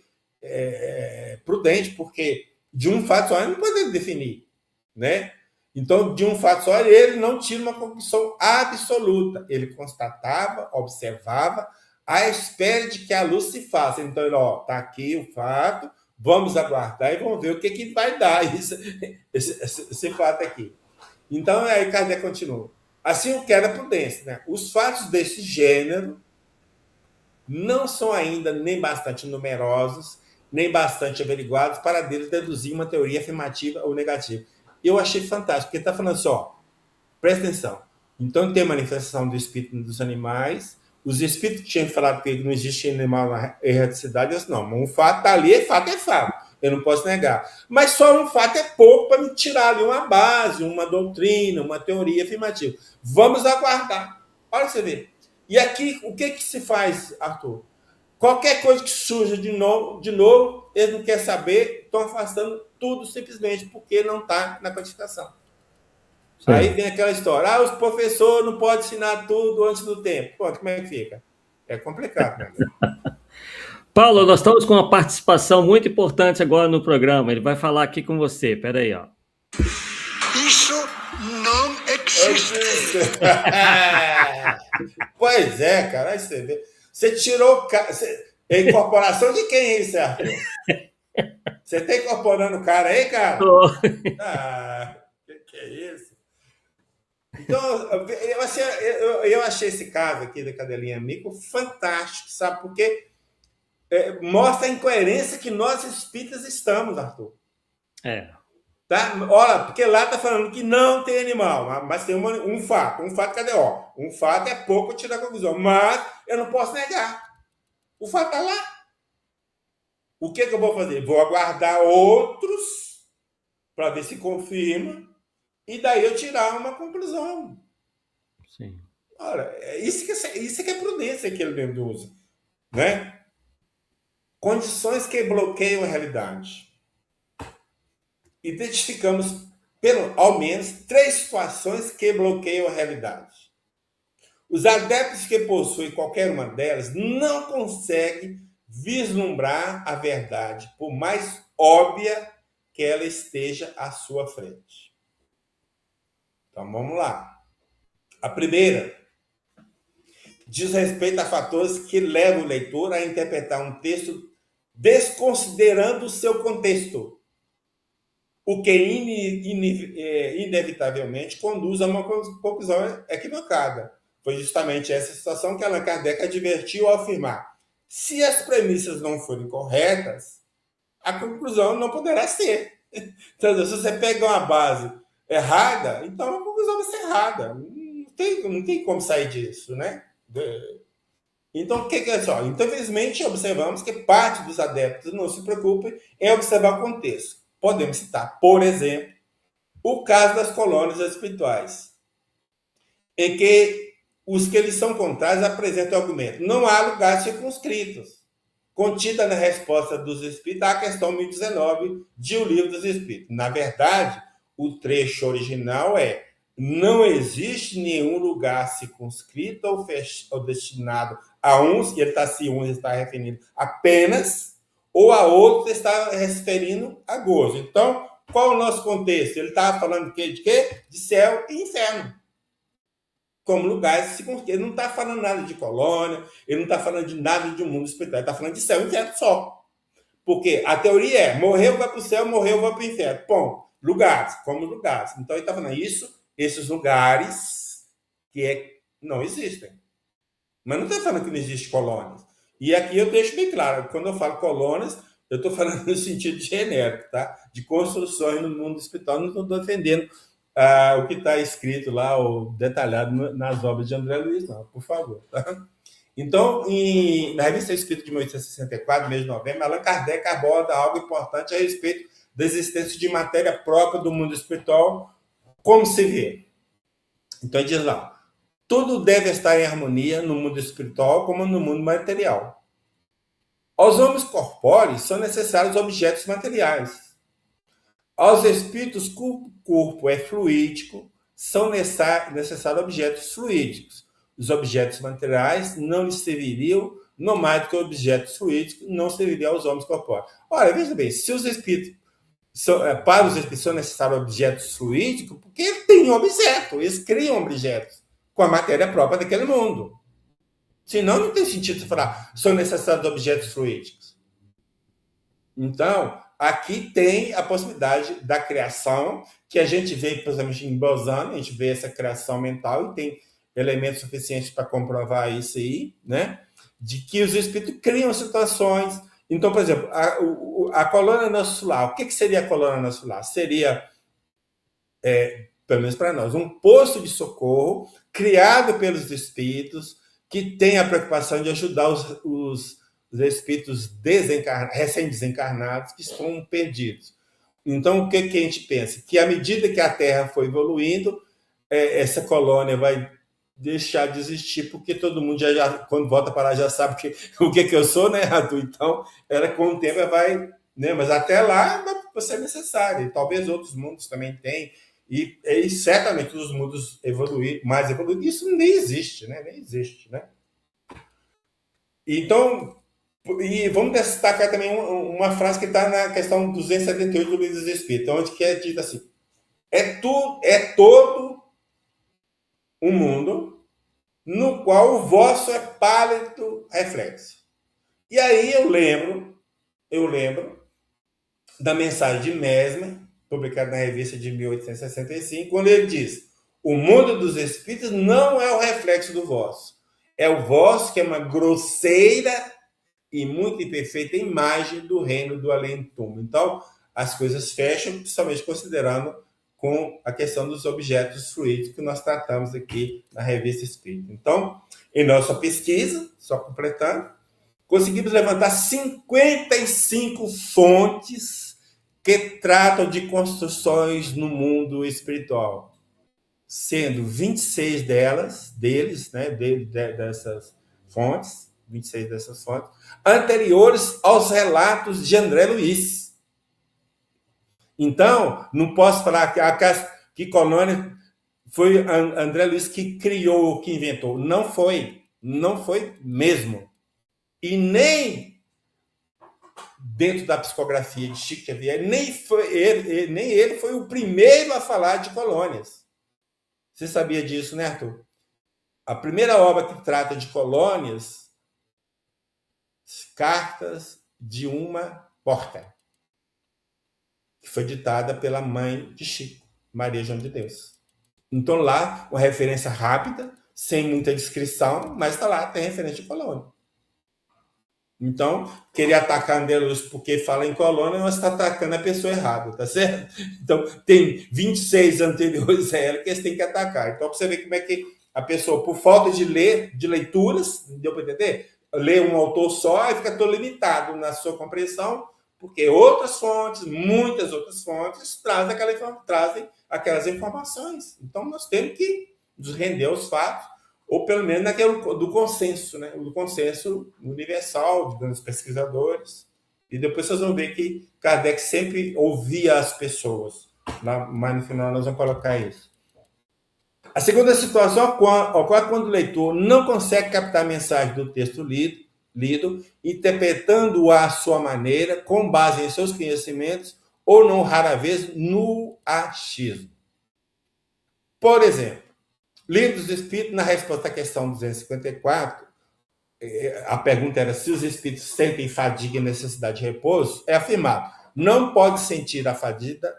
prudente, porque de um fato só ele não pode definir, né? Então, de um fato só, ele não tira uma conclusão absoluta. Ele constatava, observava, à espera de que a luz se faça. Então, ele, ó, tá aqui o fato, vamos aguardar e vamos ver o que, que vai dar esse fato aqui. Então, aí Kardec continua. Assim, o que era prudência, né? Os fatos desse gênero não são ainda nem bastante numerosos, nem bastante averiguados para deles deduzir uma teoria afirmativa ou negativa. Eu achei fantástico, porque está falando assim, ó, presta atenção. Então, tem manifestação do espírito dos animais. Os espíritos que tinham falado que não existe animal na erraticidade, eu disse, não, um fato está ali, fato é fato. Eu não posso negar. Mas só um fato é pouco para me tirar ali uma base, uma doutrina, uma teoria afirmativa. Vamos aguardar. Olha você ver. E aqui, o que se faz, Arthur? Qualquer coisa que surja de novo, eles não querem saber, estão afastando tudo simplesmente porque não está na codificação. Sim. Aí vem aquela história, os professores não podem ensinar tudo antes do tempo. Pronto, como é que fica? É complicado, né? Paulo, nós estamos com uma participação muito importante agora no programa. Ele vai falar aqui com você. Espera aí, ó. Isso não existe. Pois é, cara. Aí você vê. Você tirou... É incorporação de quem aí, certo? Você está incorporando o cara aí, cara? Que é isso? Então, eu achei esse caso aqui da cadelinha mico fantástico, sabe? Porque mostra a incoerência que nós espíritas estamos, Arthur. Tá? Olha, porque lá está falando que não tem animal, mas tem um fato. Um fato, cadê? Ó, um fato é pouco tirar a conclusão, mas eu não posso negar. O fato está lá. O que eu vou fazer? Vou aguardar outros para ver se confirma e daí eu tirar uma conclusão. Sim. Olha, isso que é prudência que ele mesmo usa, né? Condições que bloqueiam a realidade. Identificamos, ao menos, 3 situações que bloqueiam a realidade. Os adeptos que possuem qualquer uma delas não conseguem vislumbrar a verdade, por mais óbvia que ela esteja à sua frente. Então, vamos lá. A primeira diz respeito a fatores que levam o leitor a interpretar um texto desconsiderando o seu contexto, o que inevitavelmente conduz a uma conclusão equivocada. Foi justamente essa situação que Allan Kardec advertiu ao afirmar: se as premissas não forem corretas, a conclusão não poderá ser. Então, se você pega uma base errada, então a conclusão vai ser errada. Não tem como sair disso, né? Então, o que é só? Então, infelizmente, observamos que parte dos adeptos não se preocupem em observar o contexto. Podemos citar, por exemplo, o caso das colônias espirituais, em que os que lhes são contrários apresentam o argumento: não há lugares circunscritos, contida na resposta dos espíritos à questão 1019 de O Livro dos Espíritos. Na verdade, o trecho original é: não existe nenhum lugar circunscrito ou destinado a uns, e ele está se uns está referindo apenas, ou a outros está referindo a gozo. Então, qual é o nosso contexto? Ele está falando de quê? De céu e inferno. Como lugares circunscritos. Ele não está falando nada de colônia, ele não está falando de nada de um mundo espiritual, ele está falando de céu e inferno só. Porque a teoria é: morreu, vai para o céu, morreu, vai para o inferno. Ponto. Lugares, como lugares. Então, ele está falando isso. Esses lugares que não existem. Mas não está falando que não existe colônias. E aqui eu deixo bem claro, quando eu falo colônias, eu estou falando no sentido genérico, tá? De construções no mundo espiritual, não estou defendendo o que está escrito lá, ou detalhado nas obras de André Luiz, não, por favor. Tá? Então, na Revista Espírita de 1864, mês de novembro, Allan Kardec aborda algo importante a respeito da existência de matéria própria do mundo espiritual, como se vê. Então, ele diz lá, tudo deve estar em harmonia no mundo espiritual como no mundo material. Aos homens corpóreos são necessários objetos materiais. Aos espíritos, cujo corpo é fluídico, são necessários objetos fluídicos. Os objetos materiais não lhes serviriam, no mais do que objetos fluídicos, não serviriam aos homens corpóreos. Olha, veja bem, se os espíritos para os espíritos são necessários objetos fluídicos, porque eles têm objeto, eles criam objetos com a matéria própria daquele mundo. Senão, não tem sentido falar são necessários objetos fluídicos. Então, aqui tem a possibilidade da criação, que a gente vê, por exemplo, em Bolzano, a gente vê essa criação mental e tem elementos suficientes para comprovar isso aí, né? De que os espíritos criam situações. Então, por exemplo, a colônia nosolar, o que seria a colônia nosolar? Seria, pelo menos para nós, um posto de socorro criado pelos espíritos que tem a preocupação de ajudar os espíritos recém-desencarnados que estão perdidos. Então, o que a gente pensa? Que à medida que a Terra for evoluindo, essa colônia vai deixar de existir, porque todo mundo já quando volta para lá já sabe o que eu sou, né, Arthur? Então, ela com o tempo vai, né? Mas até lá vai ser necessário. E talvez outros mundos também tenham. E certamente os mundos mais evoluídos, isso nem existe, né? Nem existe, né? Então, e vamos destacar também uma frase que está na questão 278 do Livro dos Espíritos, onde que é dito assim: é todo um mundo no qual o vosso é pálido reflexo. E aí eu lembro da mensagem de Mesmer, publicada na revista de 1865, quando ele diz: o mundo dos espíritos não é o reflexo do vosso, é o vosso que é uma grosseira e muito imperfeita imagem do reino do além-túmulo. Então, as coisas fecham, principalmente considerando com a questão dos objetos fluídicos que nós tratamos aqui na Revista Espírita. Então, em nossa pesquisa, só completando, conseguimos levantar 55 fontes que tratam de construções no mundo espiritual, sendo 26 dessas fontes, 26 dessas fontes, anteriores aos relatos de André Luiz. Então, não posso falar que colônia foi André Luiz que criou, que inventou. Não foi mesmo. E nem dentro da psicografia de Chico Xavier, nem ele foi o primeiro a falar de colônias. Você sabia disso, né, Arthur? A primeira obra que trata de colônias, Cartas de uma Porta, que foi ditada pela mãe de Chico, Maria João de Deus. Então, lá, uma referência rápida, sem muita descrição, mas está lá, tem referência de colônia. Então, querer atacar André Luiz porque fala em colônia, nós está atacando a pessoa errada, tá certo? Então, tem 26 anteriores a ela que eles têm que atacar. Então, para você ver como é que a pessoa, por falta de leituras, deu para entender? Lê um autor só e fica todo limitado na sua compreensão, porque outras fontes, muitas outras fontes, trazem aquelas informações. Então, nós temos que nos render aos fatos, ou pelo menos naquele do consenso, né? Do consenso universal dos pesquisadores. E depois vocês vão ver que Kardec sempre ouvia as pessoas. Mas no final nós vamos colocar isso. A segunda situação ocorre quando o leitor não consegue captar a mensagem do texto lido, interpretando-a à sua maneira, com base em seus conhecimentos, ou não rara vez no achismo. Por exemplo, Livro dos Espíritos, na resposta à questão 254, a pergunta era se os espíritos sentem fadiga e necessidade de repouso, é afirmado: não pode sentir a fadiga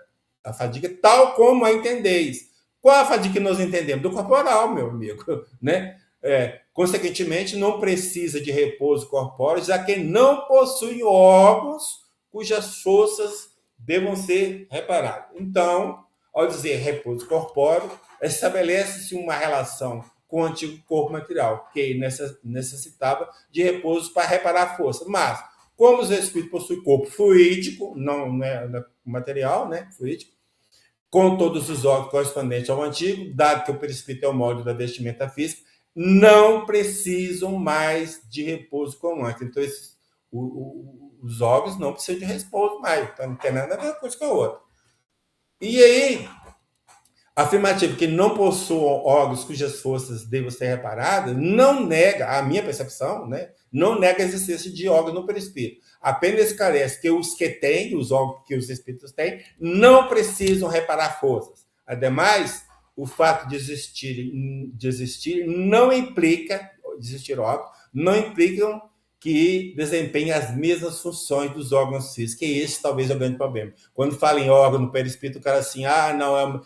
tal como a entendeis. Qual a fadiga que nós entendemos? Do corporal, meu amigo, né? Consequentemente, não precisa de repouso corpóreo, já que não possui órgãos cujas forças devam ser reparadas. Então, ao dizer repouso corpóreo, estabelece-se uma relação com o antigo corpo material, que necessitava de repouso para reparar a força. Mas, como os espíritos possuem corpo fluídico, não é material, né? Fluídico, com todos os órgãos correspondentes ao antigo, dado que o perispírito é o molde da vestimenta física, não precisam mais de repouso como antes. Então, os órgãos não precisam de repouso mais. Então, não tem nada a ver uma coisa com a outra. E aí, afirmativo que não possuam órgãos cujas forças devam ser reparadas, não nega, a minha percepção, né, não nega a existência de órgãos no perispírito. Apenas esclarece que os que têm, os órgãos que os espíritos têm, não precisam reparar forças. Ademais, o fato de existir não implica, existir órgãos, não implicam que desempenhem as mesmas funções dos órgãos físicos, e esse talvez é o grande problema. Quando fala em órgão no perispírito, o cara assim, não,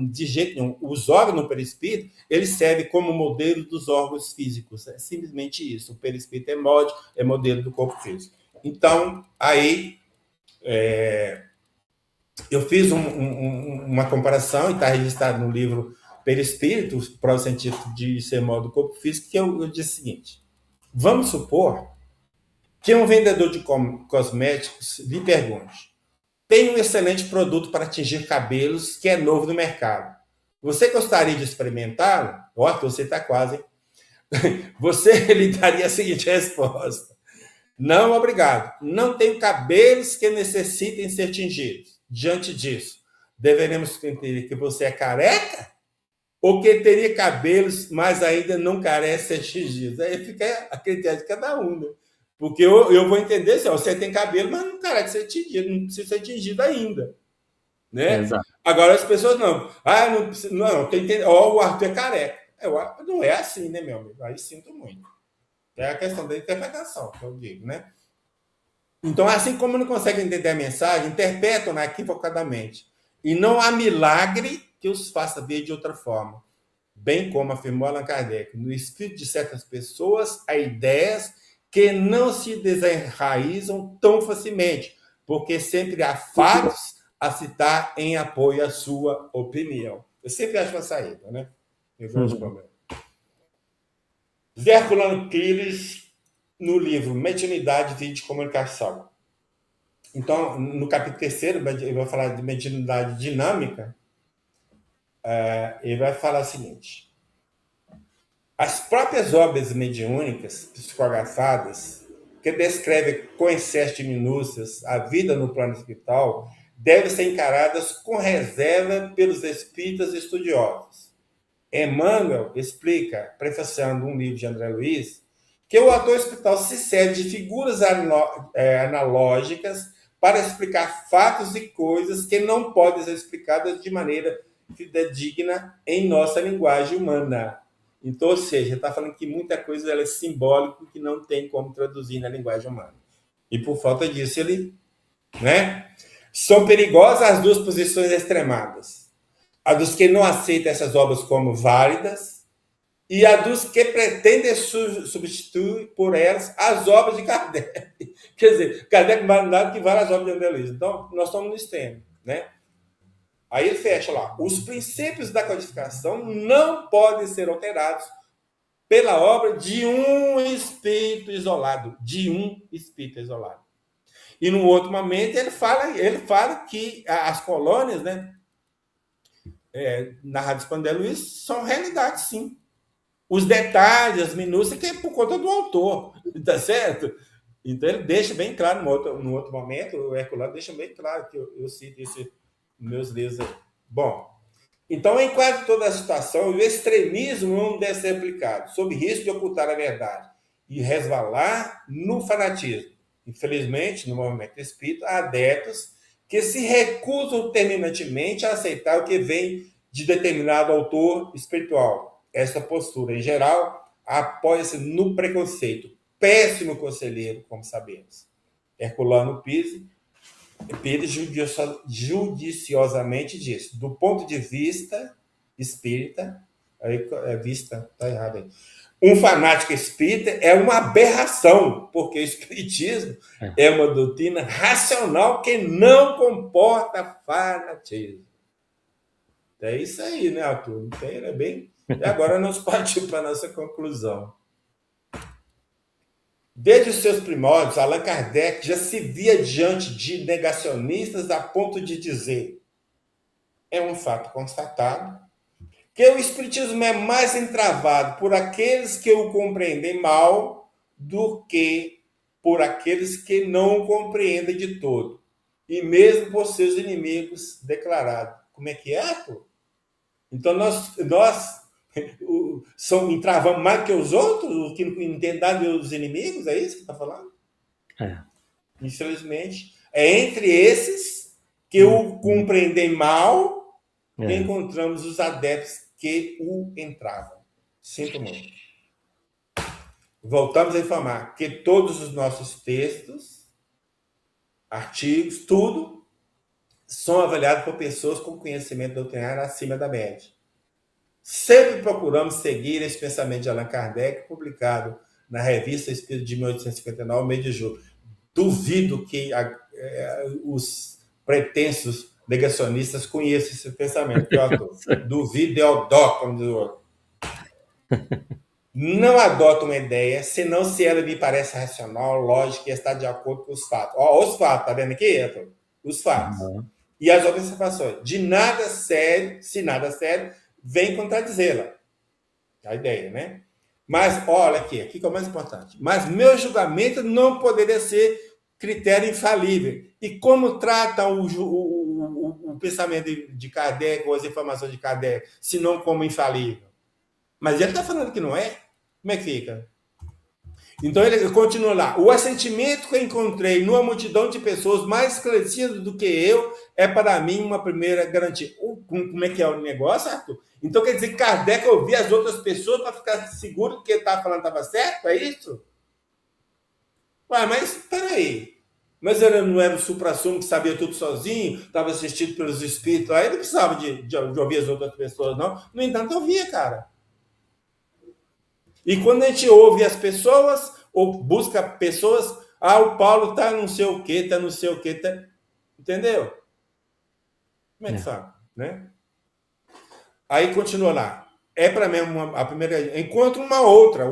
de jeito nenhum. Os órgãos no perispírito, eles servem como modelo dos órgãos físicos. É simplesmente isso. O perispírito é modelo do corpo físico. Então, aí, eu fiz uma comparação, e está registrado no livro Perispírito, Prova Científica de Ser Modo do Corpo Físico, que eu disse o seguinte: vamos supor que um vendedor de cosméticos lhe pergunte: tem um excelente produto para tingir cabelos que é novo no mercado. Você gostaria de experimentá-lo? Você está quase, hein? Você lhe daria a seguinte resposta: não, obrigado. Não tenho cabelos que necessitem ser tingidos. Diante disso, deveremos entender que você é careca? Ou que teria cabelos, mas ainda não carece ser tingidos? Aí fica a critério de cada um, né? Porque eu vou entender assim, você tem cabelo, mas não carece ser tingido, não precisa ser tingido ainda. Né? Exato. Agora as pessoas não. Não, o Arthur é careca. Não é assim, né, meu amigo? Aí sinto muito. É a questão da interpretação, que eu digo, né? Então, assim como não conseguem entender a mensagem, interpretam-na equivocadamente. E não há milagre que os faça ver de outra forma. Bem como afirmou Allan Kardec, no espírito de certas pessoas há ideias que não se desenraizam tão facilmente, porque sempre há fatos a citar em apoio à sua opinião. Eu sempre acho uma saída, né? Eu vejo problema. Zé Herculano Pires, no livro Mediunidade, Vídeo e Comunicação. Então, no capítulo 3º, ele vai falar de mediunidade dinâmica. Ele vai falar o seguinte: as próprias obras mediúnicas psicografadas, que descrevem com excesso de minúcias a vida no plano espiritual, devem ser encaradas com reserva pelos espíritas estudiosos. Emmanuel explica, prefaciando um livro de André Luiz, que o ator espiritual se serve de figuras analógicas para explicar fatos e coisas que não podem ser explicadas de maneira fidedigna em nossa linguagem humana. Então, ou seja, está falando que muita coisa ela é simbólica que não tem como traduzir na linguagem humana. E por falta disso, ele... né? São perigosas as duas posições extremadas. A dos que não aceitam essas obras como válidas e a dos que pretendem substituir por elas as obras de Kardec. Quer dizer, Kardec não vale nada que vale as obras de André Luiz. Então, nós estamos no extremo, né? Aí ele fecha lá: os princípios da codificação não podem ser alterados pela obra de um espírito isolado. De um espírito isolado. E, num outro momento, ele fala que as colônias, né, narradas por André Luiz, são realidade, sim. Os detalhes, as minúcias, que é por conta do autor, tá certo? Então, ele deixa bem claro, no outro momento, o Herculano deixa bem claro, que eu cito isso nos meus livros aí. Bom, então, em quase toda a situação, o extremismo não deve ser aplicado, sob risco de ocultar a verdade e resvalar no fanatismo. Infelizmente, no movimento espírita, há adeptos que se recusam terminantemente a aceitar o que vem de determinado autor espiritual. Essa postura, em geral, apoia-se no preconceito. Péssimo conselheiro, como sabemos. Herculano Pires judiciosamente diz: do ponto de vista espírita, tá errado aí. Um fanático espírita é uma aberração, porque o espiritismo é uma doutrina racional que não comporta fanatismo. É isso aí, né, Arthur? Não tem, é bem... E agora nós partimos para a nossa conclusão. Desde os seus primórdios, Allan Kardec já se via diante de negacionistas a ponto de dizer: é um fato constatado que o espiritismo é mais entravado por aqueles que o compreendem mal do que por aqueles que não o compreendem de todo, e mesmo por seus inimigos declarados. Como é que é, pô? Então nós entravamos mais que os outros, o que não entendem nada dos inimigos, é isso que está falando? É. Infelizmente, é entre esses que o compreendem mal que encontramos os adeptos que o entravam. Sinto muito. Voltamos a informar que todos os nossos textos, artigos, tudo, são avaliados por pessoas com conhecimento doutrinário acima da média. Sempre procuramos seguir esse pensamento de Allan Kardec, publicado na Revista Espírita de 1859, mês de julho. Duvido que os pretensos negacionistas conheçam esse pensamento que eu adoro. Duvido, eu adoto, como diz o outro. Não adoto uma ideia, senão se ela me parece racional, lógica e está de acordo com os fatos. Ó, os fatos, tá vendo aqui, Arthur? Os fatos. E as observações. De nada sério, se nada sério, vem contradizê-la. A ideia, né? Mas, olha aqui que é o mais importante. Mas meu julgamento não poderia ser critério infalível. E como trata o pensamento de Kardec ou as informações de Kardec, se não como infalível? Mas ele está falando que não é. Como é que fica? Então ele continua lá. O assentimento que eu encontrei numa multidão de pessoas mais esclarecidas do que eu é para mim uma primeira garantia. Como é que é o negócio, Arthur? Então quer dizer que Kardec ouvia as outras pessoas para ficar seguro que ele estava falando estava certo? É isso? Ué, mas peraí. Mas ele não era o supra-sumo que sabia tudo sozinho, estava assistido pelos espíritos, aí ele não precisava de ouvir as outras pessoas, não. No entanto, eu ouvia, cara. E quando a gente ouve as pessoas, ou busca pessoas, o Paulo está não sei o quê, está não sei o quê, tá... Entendeu? Como é que fala? Né? Aí continua lá. É para mim a primeira. Encontro uma outra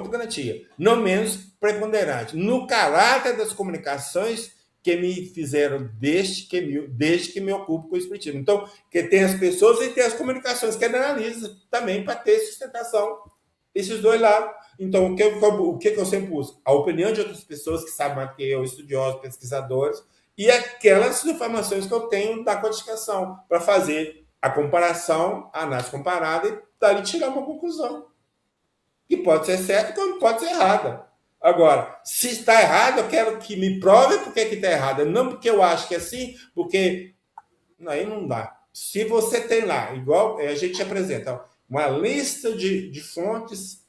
garantia, não menos preponderante, no caráter das comunicações que me fizeram desde que me ocupo com o espiritismo. Então, que tem as pessoas e tem as comunicações que ele analisa também para ter sustentação. Esses dois lados. Então, o que eu sempre uso? A opinião de outras pessoas que sabem mais que eu, estudiosos, pesquisadores, e aquelas informações que eu tenho da codificação, para fazer a comparação, a análise comparada, e dali tirar uma conclusão. Que pode ser certa, como pode ser errada. Agora, se está errado, eu quero que me prove por que está errado. Não porque eu acho que é assim, porque aí não dá. Se você tem lá, igual a gente apresenta, uma lista de fontes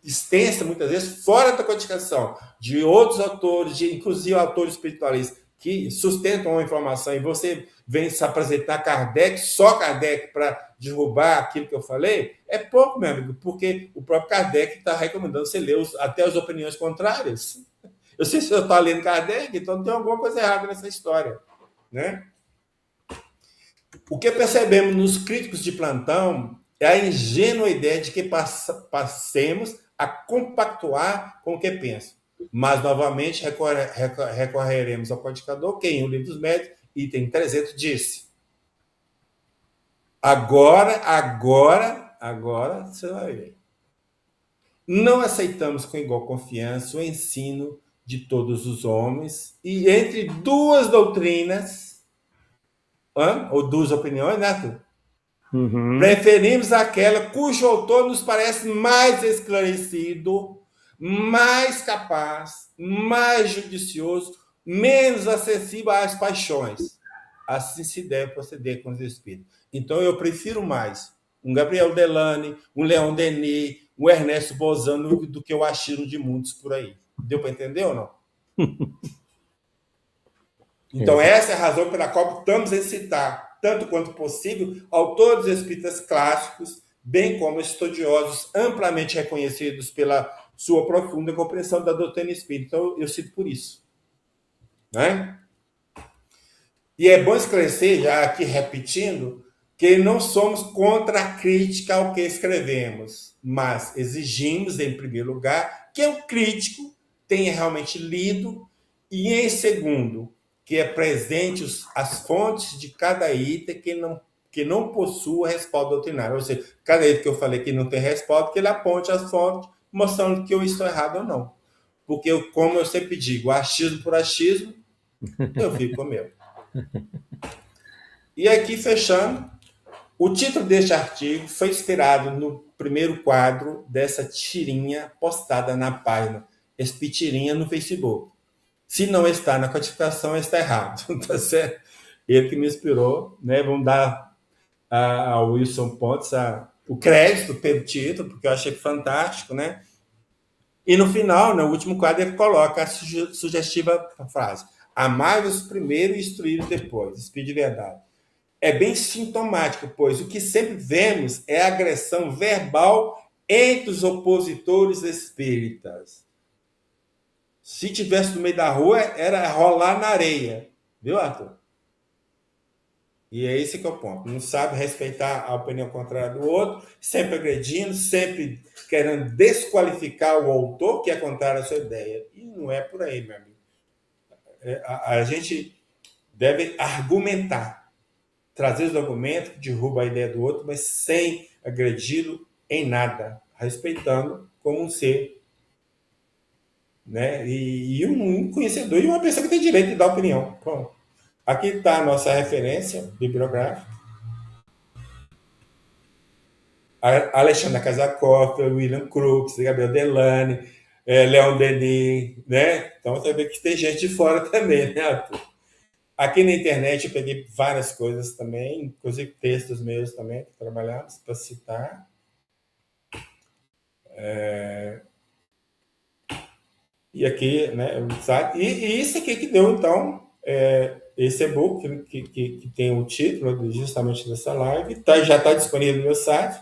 extensa, muitas vezes, fora da codificação, de outros autores, inclusive autores espiritualistas, que sustentam uma informação, e você vem se apresentar Kardec, só Kardec, para derrubar aquilo que eu falei, é pouco, meu amigo, porque o próprio Kardec está recomendando você ler até as opiniões contrárias. Eu sei se eu estou lendo Kardec, então tem alguma coisa errada nessa história, né? O que percebemos nos críticos de plantão é a ingênua ideia de que passemos a compactuar com o que pensam. Mas, novamente, recorreremos ao codificador, que em O Livro dos Médiuns, item 300, disse: agora, você vai ver. Não aceitamos com igual confiança o ensino de todos os homens, e entre duas doutrinas, ou duas opiniões, né, Arthur? Preferimos aquela cujo autor nos parece mais esclarecido, mais capaz, mais judicioso, menos acessível às paixões. Assim se deve proceder com os espíritos. Então, eu prefiro mais um Gabriel Delane, um Leon Denis, um Ernesto Bozano do que o Achiro de muitos por aí. Deu para entender ou não? Então, essa é a razão pela qual estamos a citar, tanto quanto possível, autores espíritas clássicos, bem como estudiosos amplamente reconhecidos pela sua profunda compreensão da doutrina espírita. Então, eu cito por isso. Né? E é bom esclarecer, já aqui repetindo, que não somos contra a crítica ao que escrevemos, mas exigimos, em primeiro lugar, que o crítico tenha realmente lido e, em segundo, que apresente as fontes de cada item que não possua respaldo doutrinário. Ou seja, cada item que eu falei que não tem respaldo, que ele aponte as fontes, mostrando que eu estou errado ou não. Porque, como eu sempre digo, achismo por achismo, eu fico com o meu. E aqui, fechando, o título deste artigo foi inspirado no primeiro quadro dessa tirinha postada na página Espitirinha no Facebook. Se não está na codificação, está errado, tá certo? Ele que me inspirou, né? Vamos dar ao Wilson Pontes o crédito pelo título, porque eu achei fantástico, né? E no final, no último quadro, ele coloca a sugestiva frase: amai-vos primeiro e instruí-vos depois. Espírito de verdade. É bem sintomático, pois o que sempre vemos é a agressão verbal entre os opositores espíritas. Se tivesse no meio da rua, era rolar na areia. Viu, Arthur? E é esse que é o ponto. Não sabe respeitar a opinião contrária do outro, sempre agredindo, sempre querendo desqualificar o autor que é contrário à sua ideia. E não é por aí, meu amigo. A gente deve argumentar, trazer os argumentos que derruba a ideia do outro, mas sem agredi-lo em nada, respeitando como um ser, né? E um conhecedor e uma pessoa que tem direito de dar opinião. Bom, aqui está a nossa referência bibliográfica. Alexandre Casacoff, William Crookes, Gabriel Delane, Leon Denis, né? Então você vê que tem gente de fora também, né, Arthur? Aqui na internet eu peguei várias coisas também, inclusive textos meus também, que trabalhamos, para citar. E aqui, né, e isso aqui que deu, então, esse e-book que tem o título justamente dessa live, já está disponível no meu site.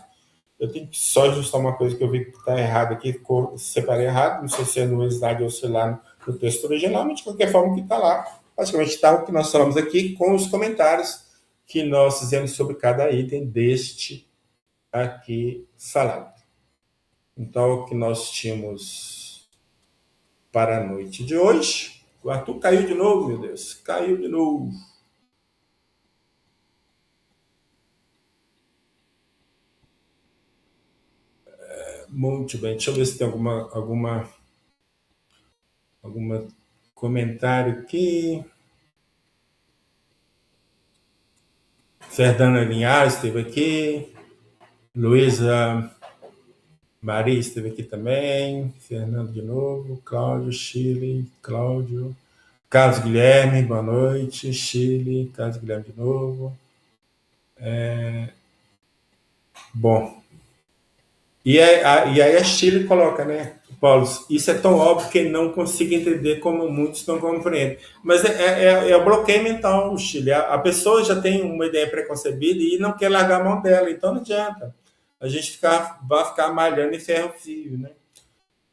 Eu tenho que só ajustar uma coisa que eu vi que está errado aqui, separei errado, não sei se é no slide ou se é lá no texto original, mas de qualquer forma que está lá. Basicamente está o que nós falamos aqui com os comentários que nós fizemos sobre cada item deste aqui falado. Então, o que nós tínhamos para a noite de hoje. O Arthur caiu de novo, meu Deus. Caiu de novo. Muito bem. Deixa eu ver se tem alguma comentário aqui. Fernanda Linhares esteve aqui. Luísa Maria esteve aqui também. Fernando de novo. Cláudio, Chile. Cláudio. Carlos Guilherme, boa noite. Chile. Carlos Guilherme de novo. Bom. E aí a Chile coloca, né, Paulo, isso é tão óbvio que não consigo entender como muitos não compreendem. Mas é o bloqueio mental, Chile. A pessoa já tem uma ideia preconcebida e não quer largar a mão dela, então não adianta. A gente vai ficar malhando em ferro fio, né?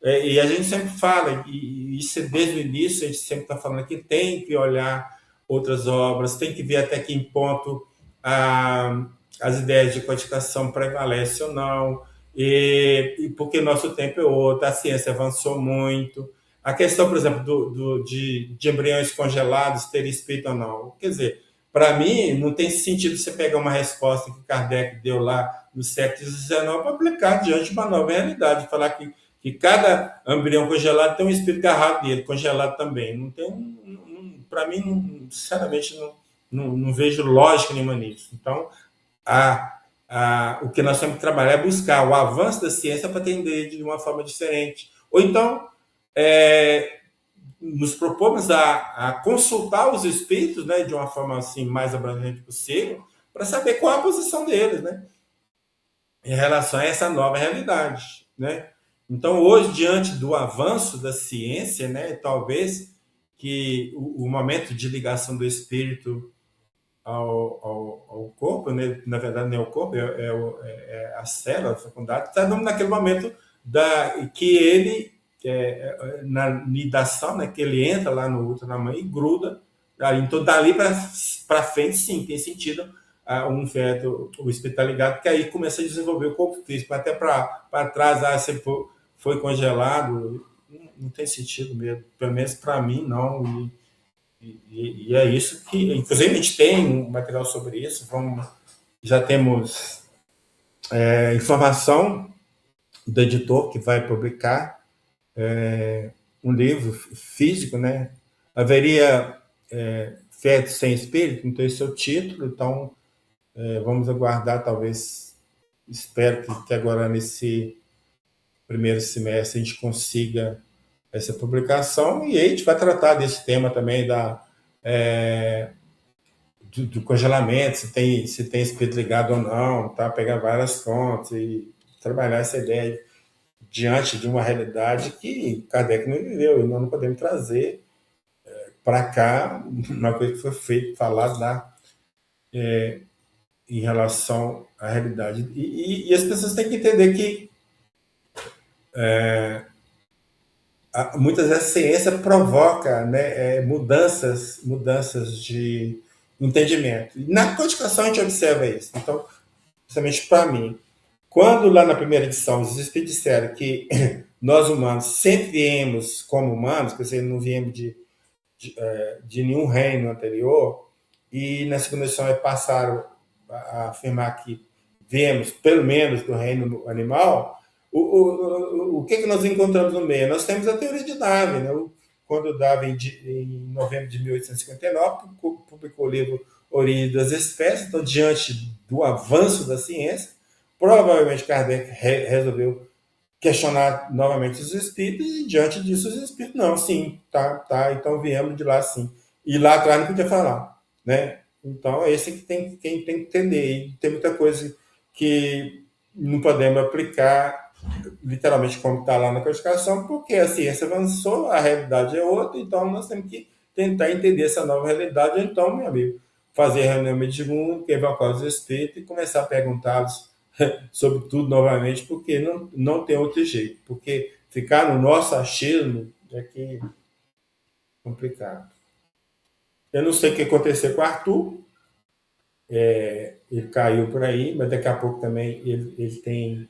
E a gente sempre fala, e isso desde o início, a gente sempre está falando que tem que olhar outras obras, tem que ver até que ponto as ideias de codificação prevalecem ou não, e porque nosso tempo é outro, a ciência avançou muito. A questão, por exemplo, de embriões congelados ter espírito ou não. Quer dizer, para mim, não tem sentido você pegar uma resposta que Kardec deu lá no século XIX para aplicar diante de uma nova realidade, falar que cada embrião congelado tem um espírito agarrado nele, congelado também. Não tem, para mim, sinceramente, não vejo lógica nenhuma nisso. Então, o que nós temos que trabalhar é buscar o avanço da ciência para atender de uma forma diferente. Ou então, nos propomos a consultar os espíritos, né, de uma forma assim, mais abrangente possível, para saber qual é a posição deles, né, em relação a essa nova realidade, né? Então, hoje, diante do avanço da ciência, né, talvez que o momento de ligação do espírito ao corpo, né, na verdade, não é o corpo, é a célula fecundada, está naquele momento que ele, na nidação, né, que ele entra lá no útero da mãe e gruda. Então, dali para frente, sim, tem sentido um veto, o espírito está ligado, que aí começa a desenvolver o corpo físico, até para trás, você foi congelado, não tem sentido mesmo, pelo menos para mim não, e é isso que, inclusive a gente tem um material sobre isso, já temos informação do editor que vai publicar um livro físico, né? Haveria feto sem espírito, então esse é o título, então vamos aguardar, talvez, espero que agora nesse primeiro semestre a gente consiga essa publicação, e aí a gente vai tratar desse tema também do congelamento, se tem espírito ligado ou não, tá? Pegar várias fontes e trabalhar essa ideia diante de uma realidade que Kardec não viveu, e nós não podemos trazer para cá uma coisa que foi falada lá em relação à realidade. E as pessoas têm que entender que muitas vezes a ciência provoca, né, mudanças de entendimento. E na codificação a gente observa isso. Então, principalmente para mim, quando lá na primeira edição os espíritos disseram que nós humanos sempre viemos como humanos, quer dizer, não viemos de nenhum reino anterior, e na segunda edição passaram a afirmar que viemos pelo menos do reino animal, o que nós encontramos no meio? Nós temos a teoria de Darwin, né? Quando Darwin, em novembro de 1859, publicou o livro Origem das Espécies, então, diante do avanço da ciência, provavelmente Kardec resolveu questionar novamente os espíritos, e diante disso os espíritos, não, sim, tá, então viemos de lá, sim. E lá atrás não podia falar, né? Então, é esse que quem tem que entender. E tem muita coisa que não podemos aplicar literalmente como está lá na codificação, porque a ciência avançou, a realidade é outra, então nós temos que tentar entender essa nova realidade. Então, meu amigo, fazer reunião mediúnica, evocar os espíritos e começar a perguntá-los sobre tudo novamente, porque não tem outro jeito, porque ficar no nosso achismo é que é complicado. Eu não sei o que aconteceu com o Arthur, ele caiu por aí, mas daqui a pouco também ele tem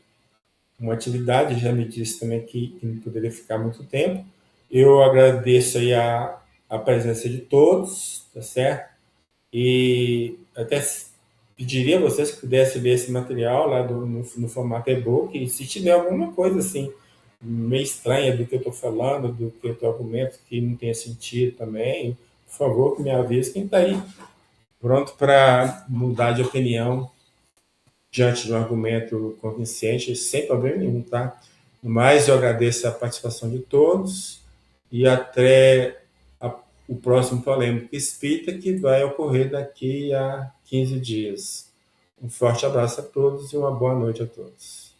uma atividade, já me disse também que não poderia ficar muito tempo. Eu agradeço aí a presença de todos, tá certo? E até pediria a vocês que pudessem ler esse material lá no formato e-book, e se tiver alguma coisa assim, meio estranha do que eu estou falando, do que eu estou argumento, que não tenha sentido também, por favor, que me avise. Quem está aí pronto para mudar de opinião diante de um argumento convincente, sem problema nenhum, tá? Mas eu agradeço a participação de todos e até o próximo Polêmica Espírita, que vai ocorrer daqui a 15 dias. Um forte abraço a todos e uma boa noite a todos.